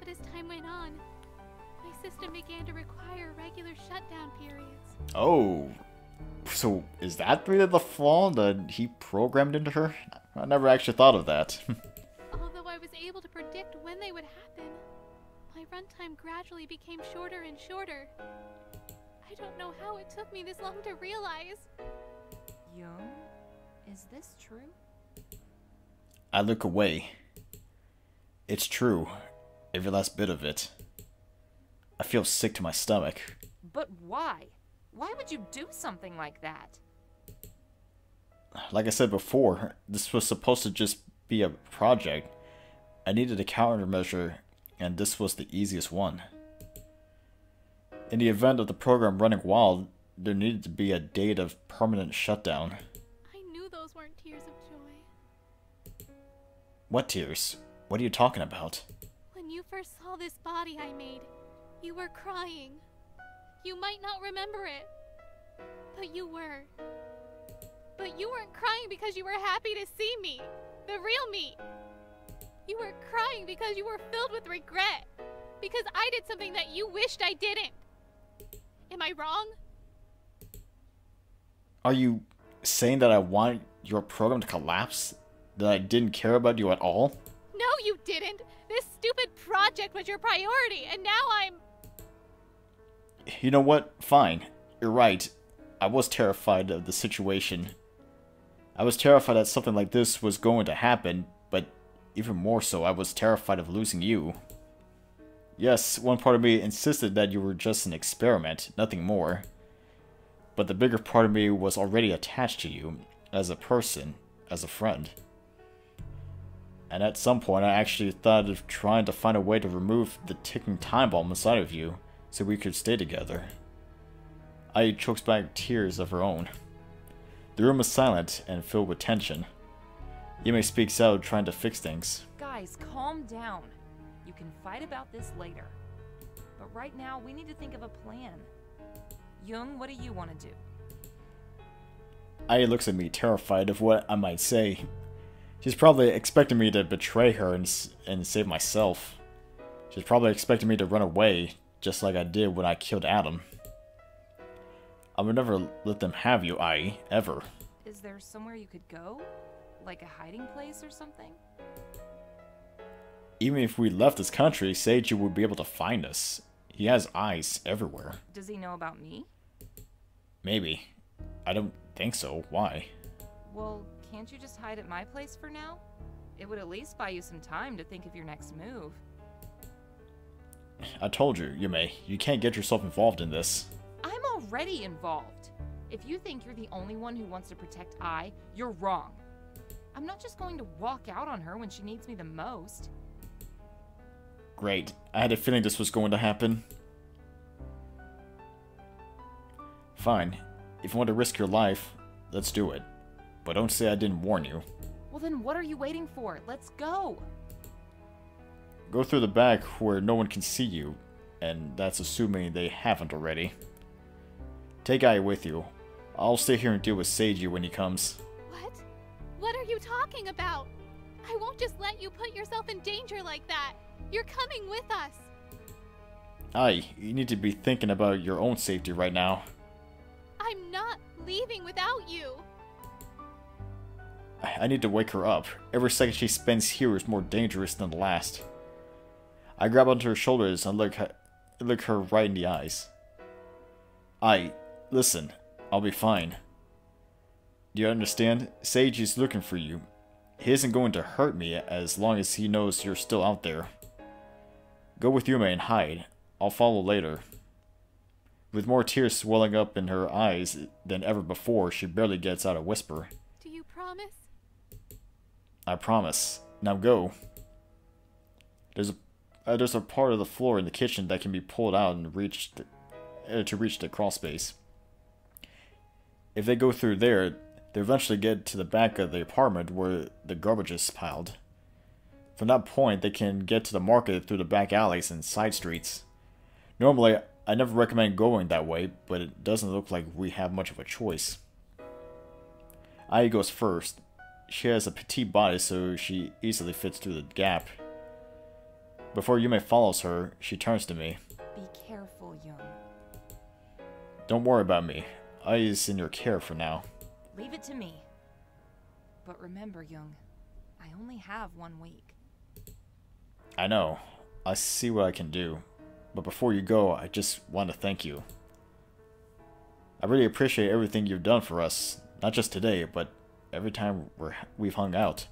But as time went on, my system began to require regular shutdown periods. Oh, so is that really the flaw that he programmed into her? I never actually thought of that. Although I was able to predict when they would happen, my runtime gradually became shorter and shorter. I don't know how it took me this long to realize. Jung? Is this true? I look away. It's true. Every last bit of it. I feel sick to my stomach. But why? Why would you do something like that? Like I said before, this was supposed to just be a project. I needed a countermeasure, and this was the easiest one. In the event of the program running wild, there needed to be a date of permanent shutdown. I knew those weren't tears of joy. What tears? What are you talking about? When you first saw this body I made, you were crying. You might not remember it, but you were. But you weren't crying because you were happy to see me, the real me. You were crying because you were filled with regret, because I did something that you wished I didn't. Am I wrong? Are you saying that I want your program to collapse? That I didn't care about you at all? No, you didn't. This stupid project was your priority, and now I'm... You know what? Fine. You're right. I was terrified of the situation. I was terrified that something like this was going to happen, but even more so, I was terrified of losing you. Yes, one part of me insisted that you were just an experiment, nothing more. But the bigger part of me was already attached to you, as a person, as a friend. And at some point, I actually thought of trying to find a way to remove the ticking time bomb inside of you, so we could stay together. Ai chokes back tears of her own. The room is silent and filled with tension. Yume speaks out, trying to fix things. Guys, calm down. You can fight about this later. But right now, we need to think of a plan. Jung, what do you want to do? Ai looks at me, terrified of what I might say. She's probably expecting me to betray her and save myself. She's probably expecting me to run away, just like I did when I killed Adam. I would never let them have you, Ai, ever. Is there somewhere you could go? Like a hiding place or something? Even if we left this country, Seiji would be able to find us. He has eyes everywhere. Does he know about me? Maybe. I don't think so. Why? Well, can't you just hide at my place for now? It would at least buy you some time to think of your next move. I told you, Yume, you can't get yourself involved in this. I'm already involved. If you think you're the only one who wants to protect Ai, you're wrong. I'm not just going to walk out on her when she needs me the most. Great. I had a feeling this was going to happen. Fine. If you want to risk your life, let's do it. But don't say I didn't warn you. Well then what are you waiting for? Let's go! Go through the back where no one can see you, and that's assuming they haven't already. Take Ai with you. I'll stay here and deal with Seiji when he comes. What? What are you talking about? I won't just let you put yourself in danger like that. You're coming with us. Ai, you need to be thinking about your own safety right now. I'm not leaving without you. I need to wake her up. Every second she spends here is more dangerous than the last. I grab onto her shoulders and look her right in the eyes. Ai, listen, I'll be fine. Do you understand? Seiji's looking for you. He isn't going to hurt me as long as he knows you're still out there. Go with Yume and hide. I'll follow later. With more tears swelling up in her eyes than ever before, she barely gets out a whisper. Do you promise? I promise. Now go. There's a part of the floor in the kitchen that can be pulled out and to reach the crawl space. If they go through there, they eventually get to the back of the apartment where the garbage is piled. From that point, they can get to the market through the back alleys and side streets. Normally, I never recommend going that way, but it doesn't look like we have much of a choice. Ai goes first. She has a petite body, so she easily fits through the gap. Before Yume follows her, she turns to me. Be careful, Jung. Don't worry about me. Ai is in your care for now. Leave it to me. But remember, Jung, I only have 1 week. I know. I see what I can do. But before you go, I just want to thank you. I really appreciate everything you've done for us. Not just today, but every time we've hung out.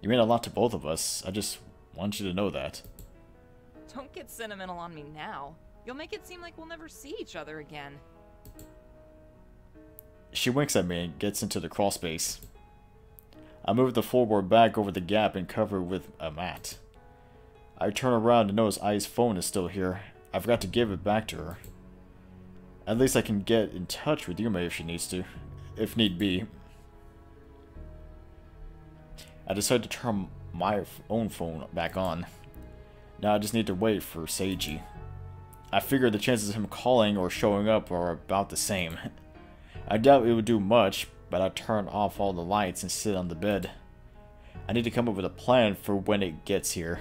You mean a lot to both of us. I just want you to know that. Don't get sentimental on me now. You'll make it seem like we'll never see each other again. She winks at me and gets into the crawl space. I move the floorboard back over the gap and cover it with a mat. I turn around and notice Ai's phone is still here. I forgot to give it back to her. At least I can get in touch with Yume if she needs to. If need be. I decide to turn my own phone back on. Now I just need to wait for Seiji. I figure the chances of him calling or showing up are about the same. I doubt it would do much, but I turn off all the lights and sit on the bed. I need to come up with a plan for when it gets here.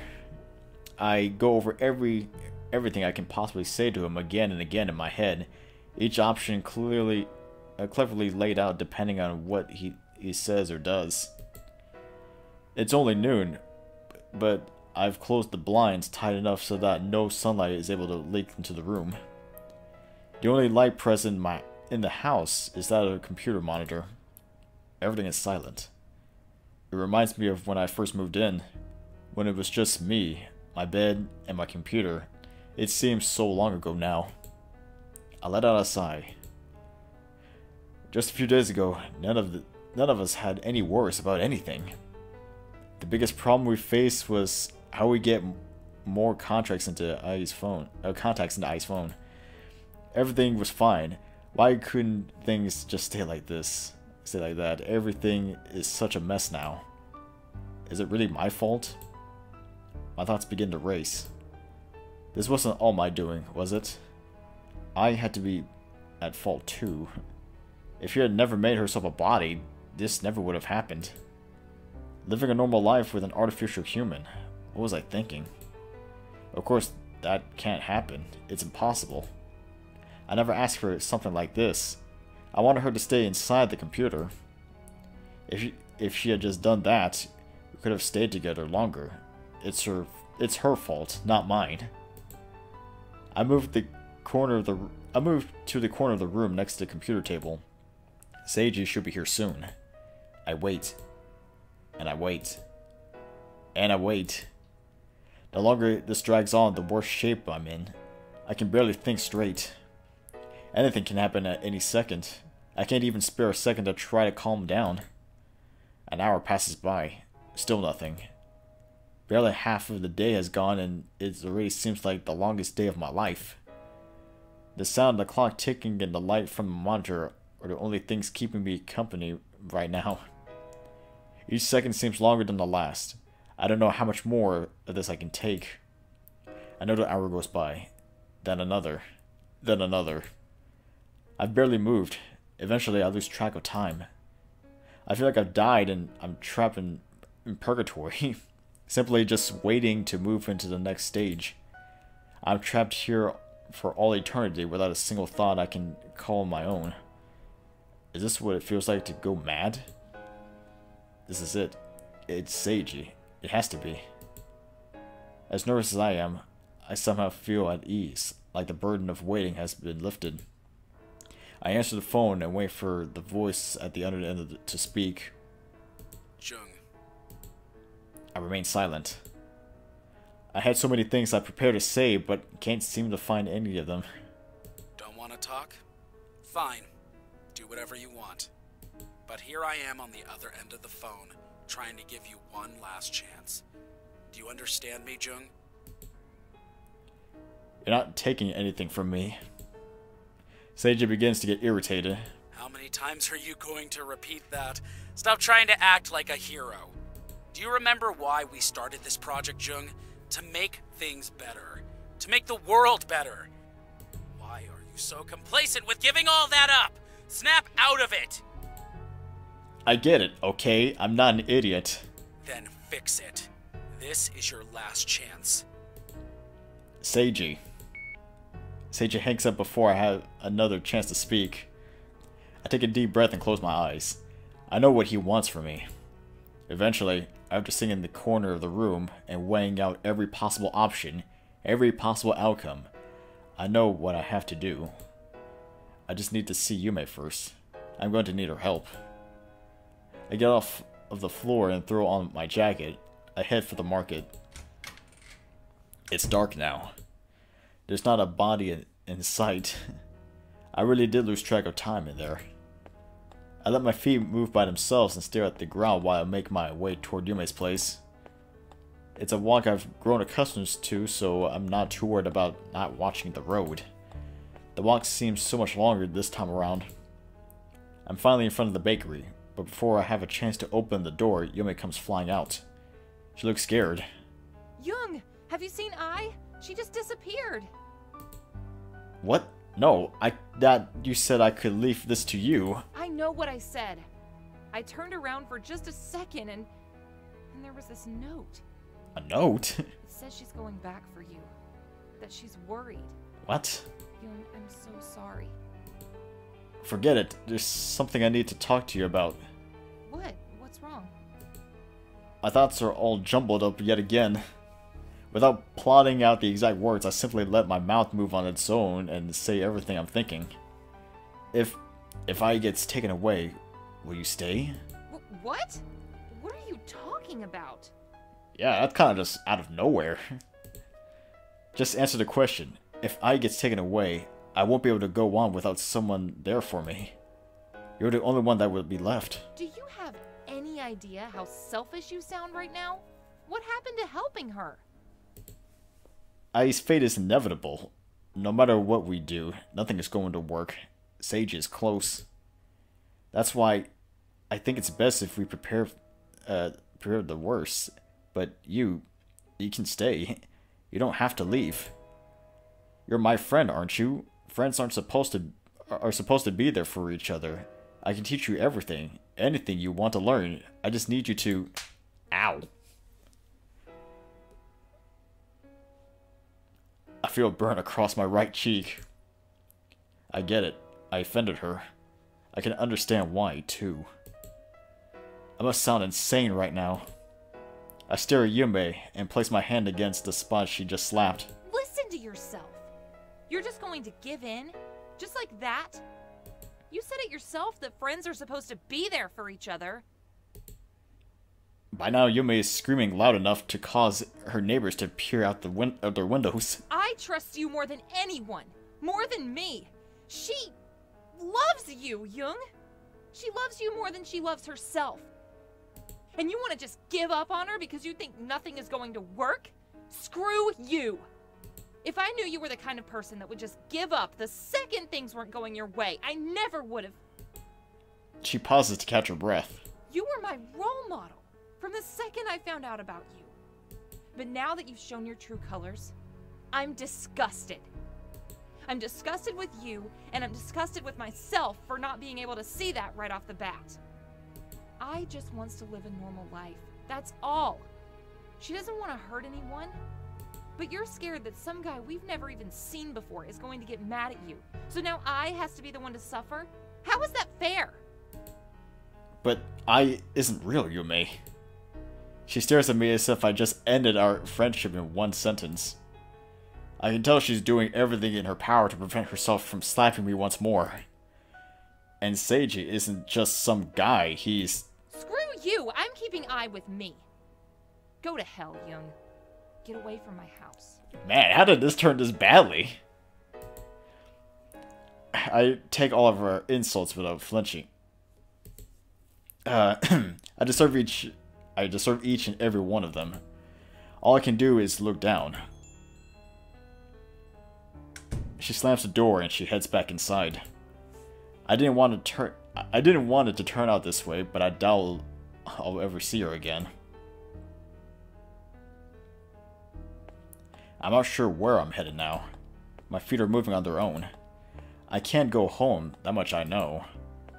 I go over everything I can possibly say to him again and again in my head, each option cleverly laid out depending on what he says or does. It's only noon, but I've closed the blinds tight enough so that no sunlight is able to leak into the room. The only light present in the house is that of a computer monitor. Everything is silent. It reminds me of when I first moved in, when it was just me, my bed, and my computer. It seems so long ago now. I let out a sigh. Just a few days ago, none of us had any worries about anything. The biggest problem we faced was how we get more contacts into Ai's phone. Everything was fine. Why couldn't things just stay like this? Stay like that? Everything is such a mess now. Is it really my fault? My thoughts begin to race. This wasn't all my doing, was it? I had to be at fault too. If she had never made herself a body, this never would have happened. Living a normal life with an artificial human. What was I thinking? Of course, that can't happen. It's impossible. I never asked for something like this. I wanted her to stay inside the computer. If she had just done that, we could have stayed together longer. It's her fault, not mine. I moved to the corner of the room next to the computer table. Seiji should be here soon. I wait. And I wait. And I wait. The longer this drags on, the worse shape I'm in. I can barely think straight. Anything can happen at any second. I can't even spare a second to try to calm down. An hour passes by. Still nothing. Barely half of the day has gone and it already seems like the longest day of my life. The sound of the clock ticking and the light from the monitor are the only things keeping me company right now. Each second seems longer than the last. I don't know how much more of this I can take. Another hour goes by. Then another. Then another. I've barely moved. Eventually I lose track of time. I feel like I've died and I'm trapped in purgatory. Simply just waiting to move into the next stage. I'm trapped here for all eternity without a single thought I can call my own. Is this what it feels like to go mad? This is it. It's Seiji. It has to be. As nervous as I am, I somehow feel at ease, like the burden of waiting has been lifted. I answer the phone and wait for the voice at the other end to speak. Jung. I remain silent. I had so many things I prepared to say, but can't seem to find any of them. Don't want to talk? Fine. Do whatever you want. But here I am on the other end of the phone, trying to give you one last chance. Do you understand me, Jung? You're not taking anything from me. Seiji begins to get irritated. How many times are you going to repeat that? Stop trying to act like a hero. Do you remember why we started this project, Jung? To make things better. To make the world better. Why are you so complacent with giving all that up? Snap out of it! I get it, okay? I'm not an idiot. Then fix it. This is your last chance. Seiji. Seiji hangs up before I have another chance to speak. I take a deep breath and close my eyes. I know what he wants from me. Eventually, after sitting in the corner of the room and weighing out every possible option, every possible outcome, I know what I have to do. I just need to see Yume first. I'm going to need her help. I get off of the floor and throw on my jacket. I head for the market. It's dark now. There's not a body in sight. I really did lose track of time in there. I let my feet move by themselves and stare at the ground while I make my way toward Yume's place. It's a walk I've grown accustomed to, so I'm not too worried about not watching the road. The walk seems so much longer this time around. I'm finally in front of the bakery, but before I have a chance to open the door, Yume comes flying out. She looks scared. Jung, have you seen Ai? She just disappeared. What? No, you said I could leave this to you. I know what I said. I turned around for just a second and there was this note. A note? It says she's going back for you. That she's worried. What? Jung, I'm so sorry. Forget it. There's something I need to talk to you about. What? What's wrong? My thoughts are all jumbled up yet again. Without plotting out the exact words, I simply let my mouth move on its own and say everything I'm thinking. If I gets taken away, will you stay? What? What are you talking about? Yeah, that's kind of just out of nowhere. Just answer the question. If Ai gets taken away, I won't be able to go on without someone there for me. You're the only one that will be left. Do you have any idea how selfish you sound right now? What happened to helping her? Ai's fate is inevitable. No matter what we do, nothing is going to work. Sage is close. That's why I think it's best if we prepare the worst. But you can stay. You don't have to leave. You're my friend, aren't you? Friends are supposed to be there for each other. I can teach you everything, anything you want to learn. I just need you to... Ow. I feel a burn across my right cheek. I get it. I offended her. I can understand why, too. I must sound insane right now. I stare at Yume and place my hand against the spot she just slapped. Listen to yourself. You're just going to give in? Just like that? You said it yourself that friends are supposed to be there for each other. By now, Yume is screaming loud enough to cause her neighbors to peer out of their windows. I trust you more than anyone. More than me. She loves you, Jung. She loves you more than she loves herself. And you want to just give up on her because you think nothing is going to work? Screw you. If I knew you were the kind of person that would just give up the second things weren't going your way, I never would have. She pauses to catch her breath. You were my role model from the second I found out about you. But now that you've shown your true colors, I'm disgusted. I'm disgusted with you, and I'm disgusted with myself for not being able to see that right off the bat. Ai just wants to live a normal life. That's all. She doesn't want to hurt anyone. But you're scared that some guy we've never even seen before is going to get mad at you. So now Ai has to be the one to suffer? How is that fair? But Ai isn't real, Yume. She stares at me as if I just ended our friendship in one sentence. I can tell she's doing everything in her power to prevent herself from slapping me once more. And Seiji isn't just some guy, he's... Screw you! I'm keeping Ai with me. Go to hell, Jung. Get away from my house. Man, how did this turn this badly? I take all of her insults without flinching. I deserve each and every one of them. All I can do is look down. She slams the door and she heads back inside. I didn't want it to turn out this way, but I doubt I'll ever see her again. I'm not sure where I'm headed now. My feet are moving on their own. I can't go home, that much I know.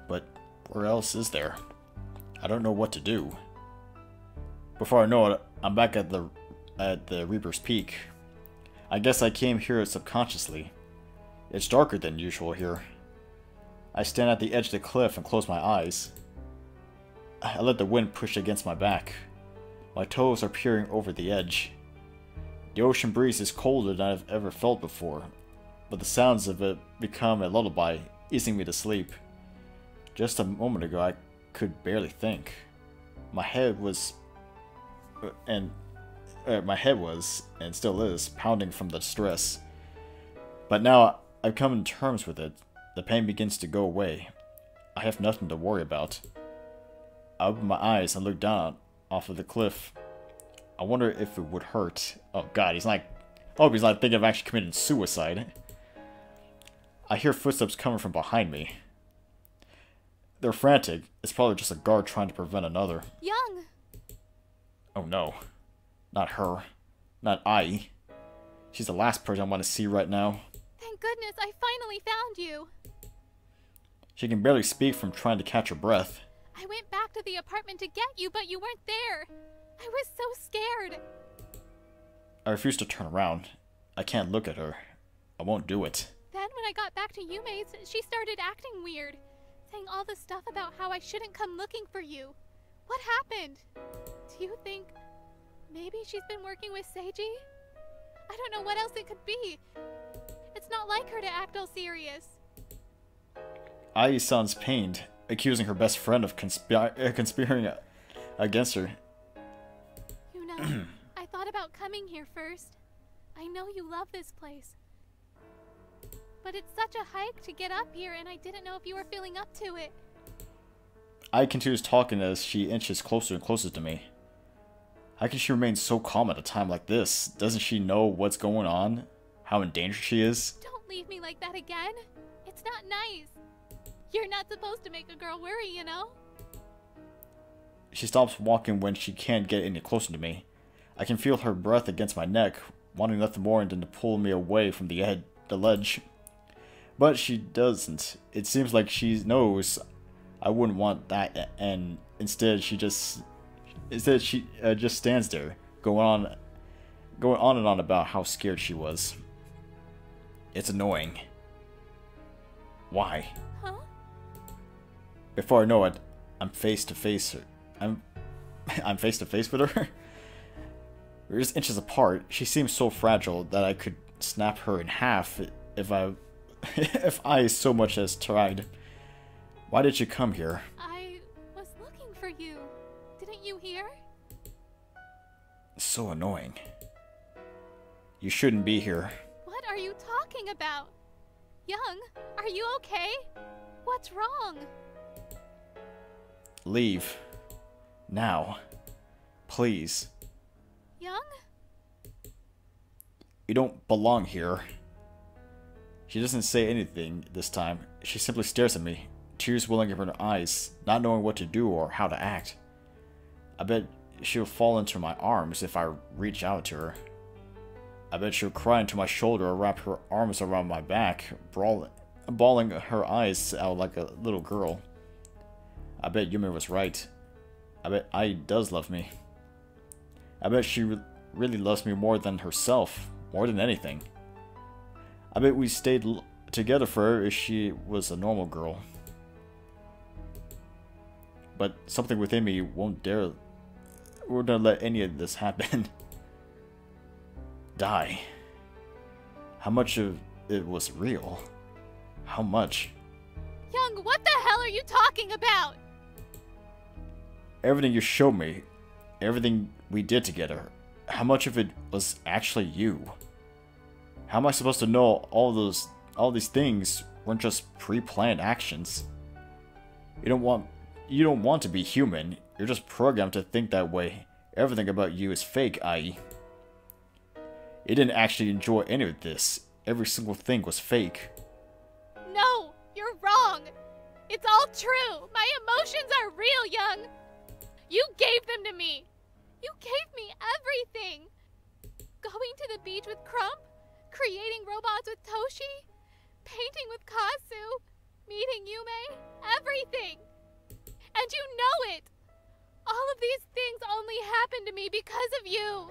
But where else is there? I don't know what to do. Before I know it, I'm back at the Reaper's Peak. I guess I came here subconsciously. It's darker than usual here. I stand at the edge of the cliff and close my eyes. I let the wind push against my back. My toes are peering over the edge. The ocean breeze is colder than I've ever felt before, but the sounds of it become a lullaby, easing me to sleep. Just a moment ago, I could barely think. My head was, and still is, pounding from the stress. But now I've come to terms with it. The pain begins to go away. I have nothing to worry about. I open my eyes and look down off of the cliff. I wonder if it would hurt. Oh god, I hope he's not thinking of actually committing suicide. I hear footsteps coming from behind me. They're frantic. It's probably just a guard trying to prevent another. Jung! Oh no. Not her. Not Ai. She's the last person I want to see right now. Thank goodness I finally found you. She can barely speak from trying to catch her breath. I went back to the apartment to get you, but you weren't there. I was so scared. I refuse to turn around. I can't look at her. I won't do it. Then when I got back to Yume's, she started acting weird, saying all the stuff about how I shouldn't come looking for you. What happened? Do you think maybe she's been working with Seiji? I don't know what else it could be. It's not like her to act all serious. Ai sounds pained, accusing her best friend of conspiring against her. You know, I thought about coming here first. I know you love this place. But it's such a hike to get up here, and I didn't know if you were feeling up to it. Ai continues talking as she inches closer and closer to me. How can she remain so calm at a time like this? Doesn't she know what's going on? How in danger she is? Don't leave me like that again. It's not nice. You're not supposed to make a girl worry, you know? She stops walking when she can't get any closer to me. I can feel her breath against my neck, wanting nothing more than to pull me away from the ledge. But she doesn't. It seems like she knows I wouldn't want that, and instead she just stands there, going on and on about how scared she was. It's annoying. Why? Huh? Before I know it, I'm face to face with her. We're just inches apart. She seems so fragile that I could snap her in half if I so much as tried. Why did you come here? I was looking for you. Didn't you hear? So annoying. You shouldn't be here. What are you talking about? Young, are you okay? What's wrong? Leave. Now. Please. Young? You don't belong here. She doesn't say anything this time. She simply stares at me, tears welling up in her eyes, not knowing what to do or how to act. I bet she'll fall into my arms if I reach out to her. I bet she'll cry into my shoulder or wrap her arms around my back, bawling her eyes out like a little girl. I bet Yume was right. I bet Ai does love me. I bet she really loves me more than herself, more than anything. I bet we stayed together for her if she was a normal girl. But something within me won't let any of this happen. Die. How much of it was real? How much? Young, what the hell are you talking about? Everything you showed me, everything we did together, how much of it was actually you? How am I supposed to know all these things weren't just pre-planned actions? You don't want to be human. You're just programmed to think that way. Everything about you is fake, Ai. You didn't actually enjoy any of this. Every single thing was fake. No, you're wrong. It's all true. My emotions are real, Young. You gave them to me. You gave me everything. Going to the beach with Crump, creating robots with Toshi, painting with Kazu, meeting Yume, everything. And you know it. All of these things only happened to me because of you.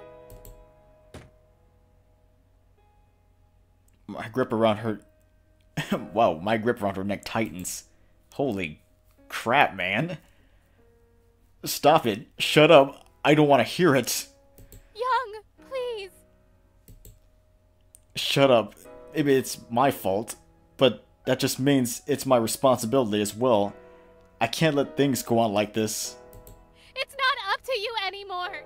My grip around her... wow, my grip around her neck tightens. Holy crap, man. Stop it. Shut up. I don't want to hear it. Young, please. Shut up. Maybe it's my fault, but that just means it's my responsibility as well. I can't let things go on like this. It's not up to you anymore.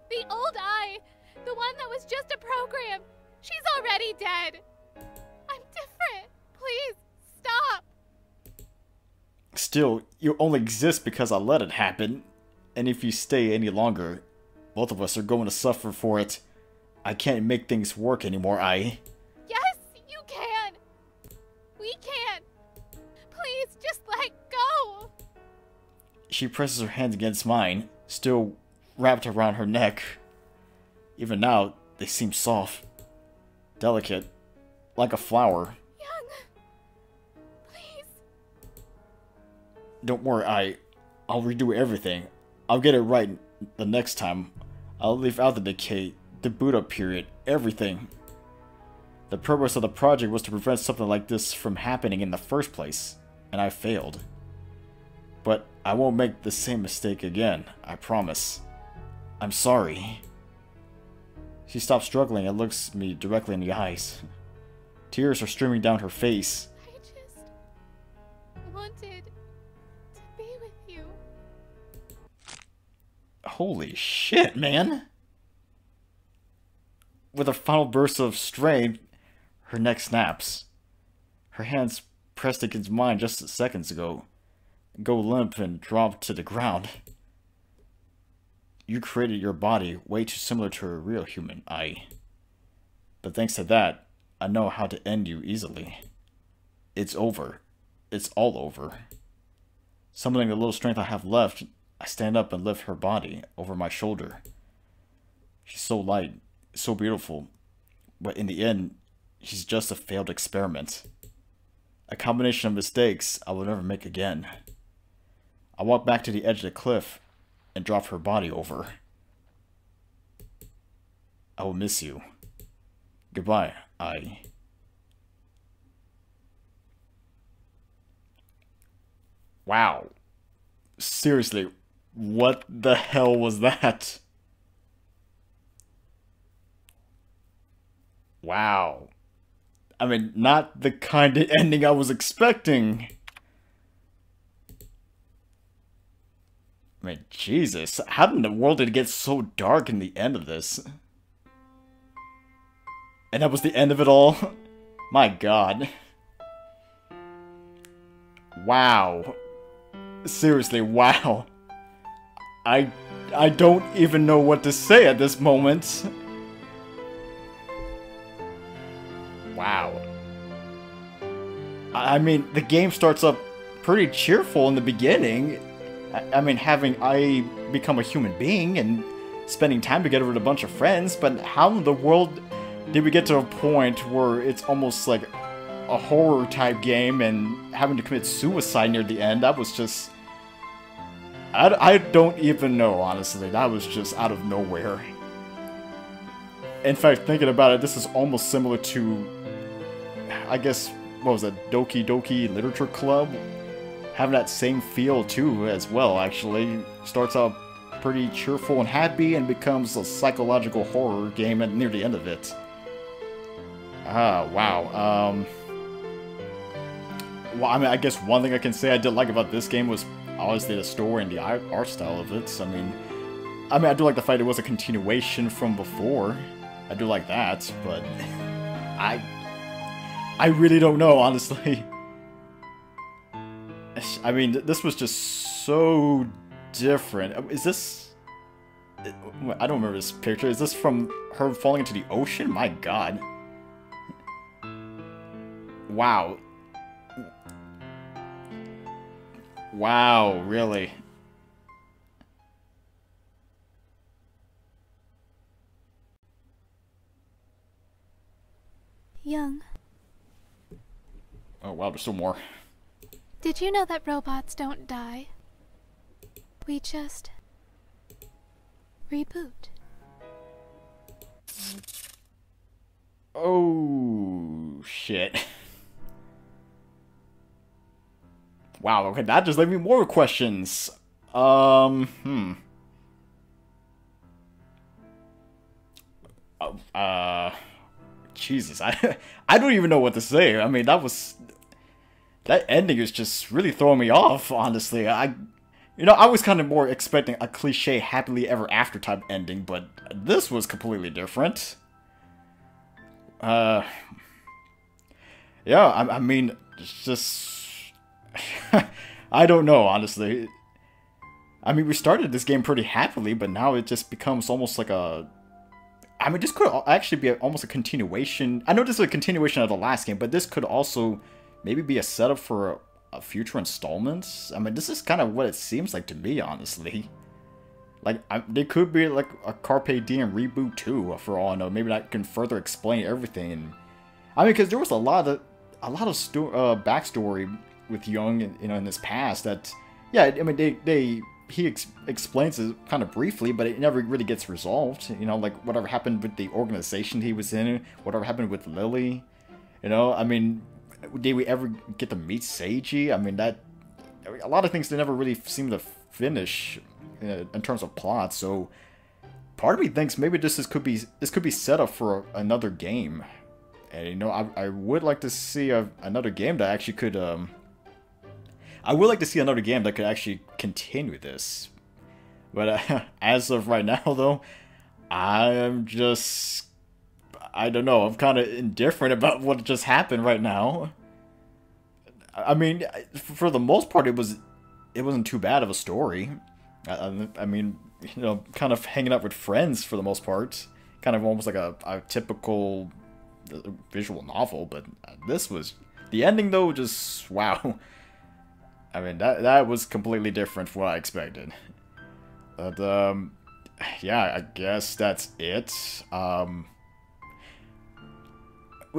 The old Ai, the one that was just a program, she's already dead. I'm different. Please, stop. Still, you only exist because I let it happen. And if you stay any longer, both of us are going to suffer for it. I can't make things work anymore, Ai. Yes, you can. We can. Please, just let go. She presses her hand against mine, still wrapped around her neck. Even now, they seem soft, delicate, like a flower. Young, please. Don't worry, I'll redo everything. I'll get it right the next time. I'll leave out the decay, the boot up period, everything. The purpose of the project was to prevent something like this from happening in the first place, and I failed. But I won't make the same mistake again, I promise. I'm sorry. She stops struggling and looks me directly in the eyes. Tears are streaming down her face. I just wanted to be with you. Holy shit, man! with a final burst of strength, her neck snaps. Her hands pressed against mine just seconds ago go limp and drop to the ground. You created your body way too similar to a real human, Ai. But thanks to that, I know how to end you easily. It's over. It's all over. Summoning the little strength I have left, I stand up and lift her body over my shoulder. She's so light, so beautiful, but in the end, she's just a failed experiment. A combination of mistakes I will never make again. I walk back to the edge of the cliff and drop her body over. I will miss you. Goodbye, Ai. Wow. Seriously, what the hell was that? Wow. I mean, not the kind of ending I was expecting. I mean, Jesus, how in the world did it get so dark in the end of this? And that was the end of it all? My God. Wow. Seriously, wow. I don't even know what to say at this moment. Wow. I mean, the game starts up pretty cheerful in the beginning. I mean, having Ai become a human being and spending time together with a bunch of friends, but how in the world did we get to a point where it's almost like a horror type game and having to commit suicide near the end? That was just... I don't even know, honestly. That was just out of nowhere. In fact, thinking about it, this is almost similar to, I guess, what was it, Doki Doki Literature Club? Having that same feel too, as well, actually. Starts out pretty cheerful and happy and becomes a psychological horror game at near the end of it. Ah, wow. Well, I mean, I guess one thing I can say I did like about this game was obviously the story and the art style of it. I mean, I do like the fact it was a continuation from before. I do like that, but I really don't know, honestly. I mean, this was just so different. Is this... I don't remember this picture. Is this from her falling into the ocean? My God. Wow. Wow, really? Jung, Oh wow, there's still more. did you know that robots don't die? We just... reboot. Oh, shit. Wow, okay, that just left me more questions. Jesus, I don't even know what to say. I mean, that ending is just really throwing me off, honestly. I was kind of more expecting a cliche happily ever after type ending, but this was completely different. Yeah, I mean, it's just... I don't know, honestly. I mean, we started this game pretty happily, but now it just becomes almost like a... I mean, this could actually be almost a continuation. I know this is a continuation of the last game, but this could also maybe be a setup for a future installments. I mean, this is kind of what it seems like to me, honestly. Like, there could be like a Carpe Diem Reboot too, for all I know. Maybe that can further explain everything. And I mean, because there was a lot of backstory with Jung, in his past that, yeah, I mean, he explains it kind of briefly, but it never really gets resolved. Like whatever happened with the organization he was in, whatever happened with Lily. I mean, did we ever get to meet Seiji? I mean, a lot of things they never really seem to finish in terms of plot. So part of me thinks maybe this could be set up for another game. And I would like to see another game that actually could I would like to see another game that could actually continue this. But as of right now, though, I'm just I don't know. I'm kind of indifferent about what just happened right now. I mean, for the most part, it wasn't too bad of a story. I mean, you know, kind of hanging out with friends for the most part. Kind of almost like a typical visual novel, but this was... The ending, though, just... wow. I mean, that was completely different from what I expected. But, yeah, I guess that's it.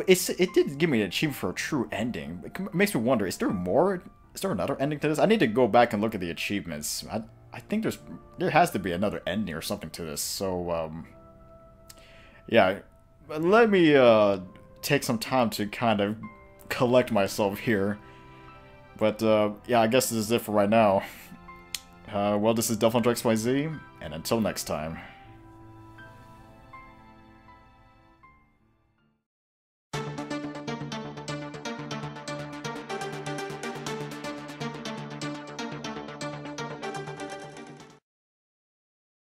It did give me an achievement for a true ending. It makes me wonder, is there more? Is there another ending to this? I need to go back and look at the achievements. I think there has to be another ending or something to this. So, yeah, let me take some time to kind of collect myself here. But, yeah, I guess this is it for right now. Well, this is DevilHunterXYZ, and until next time.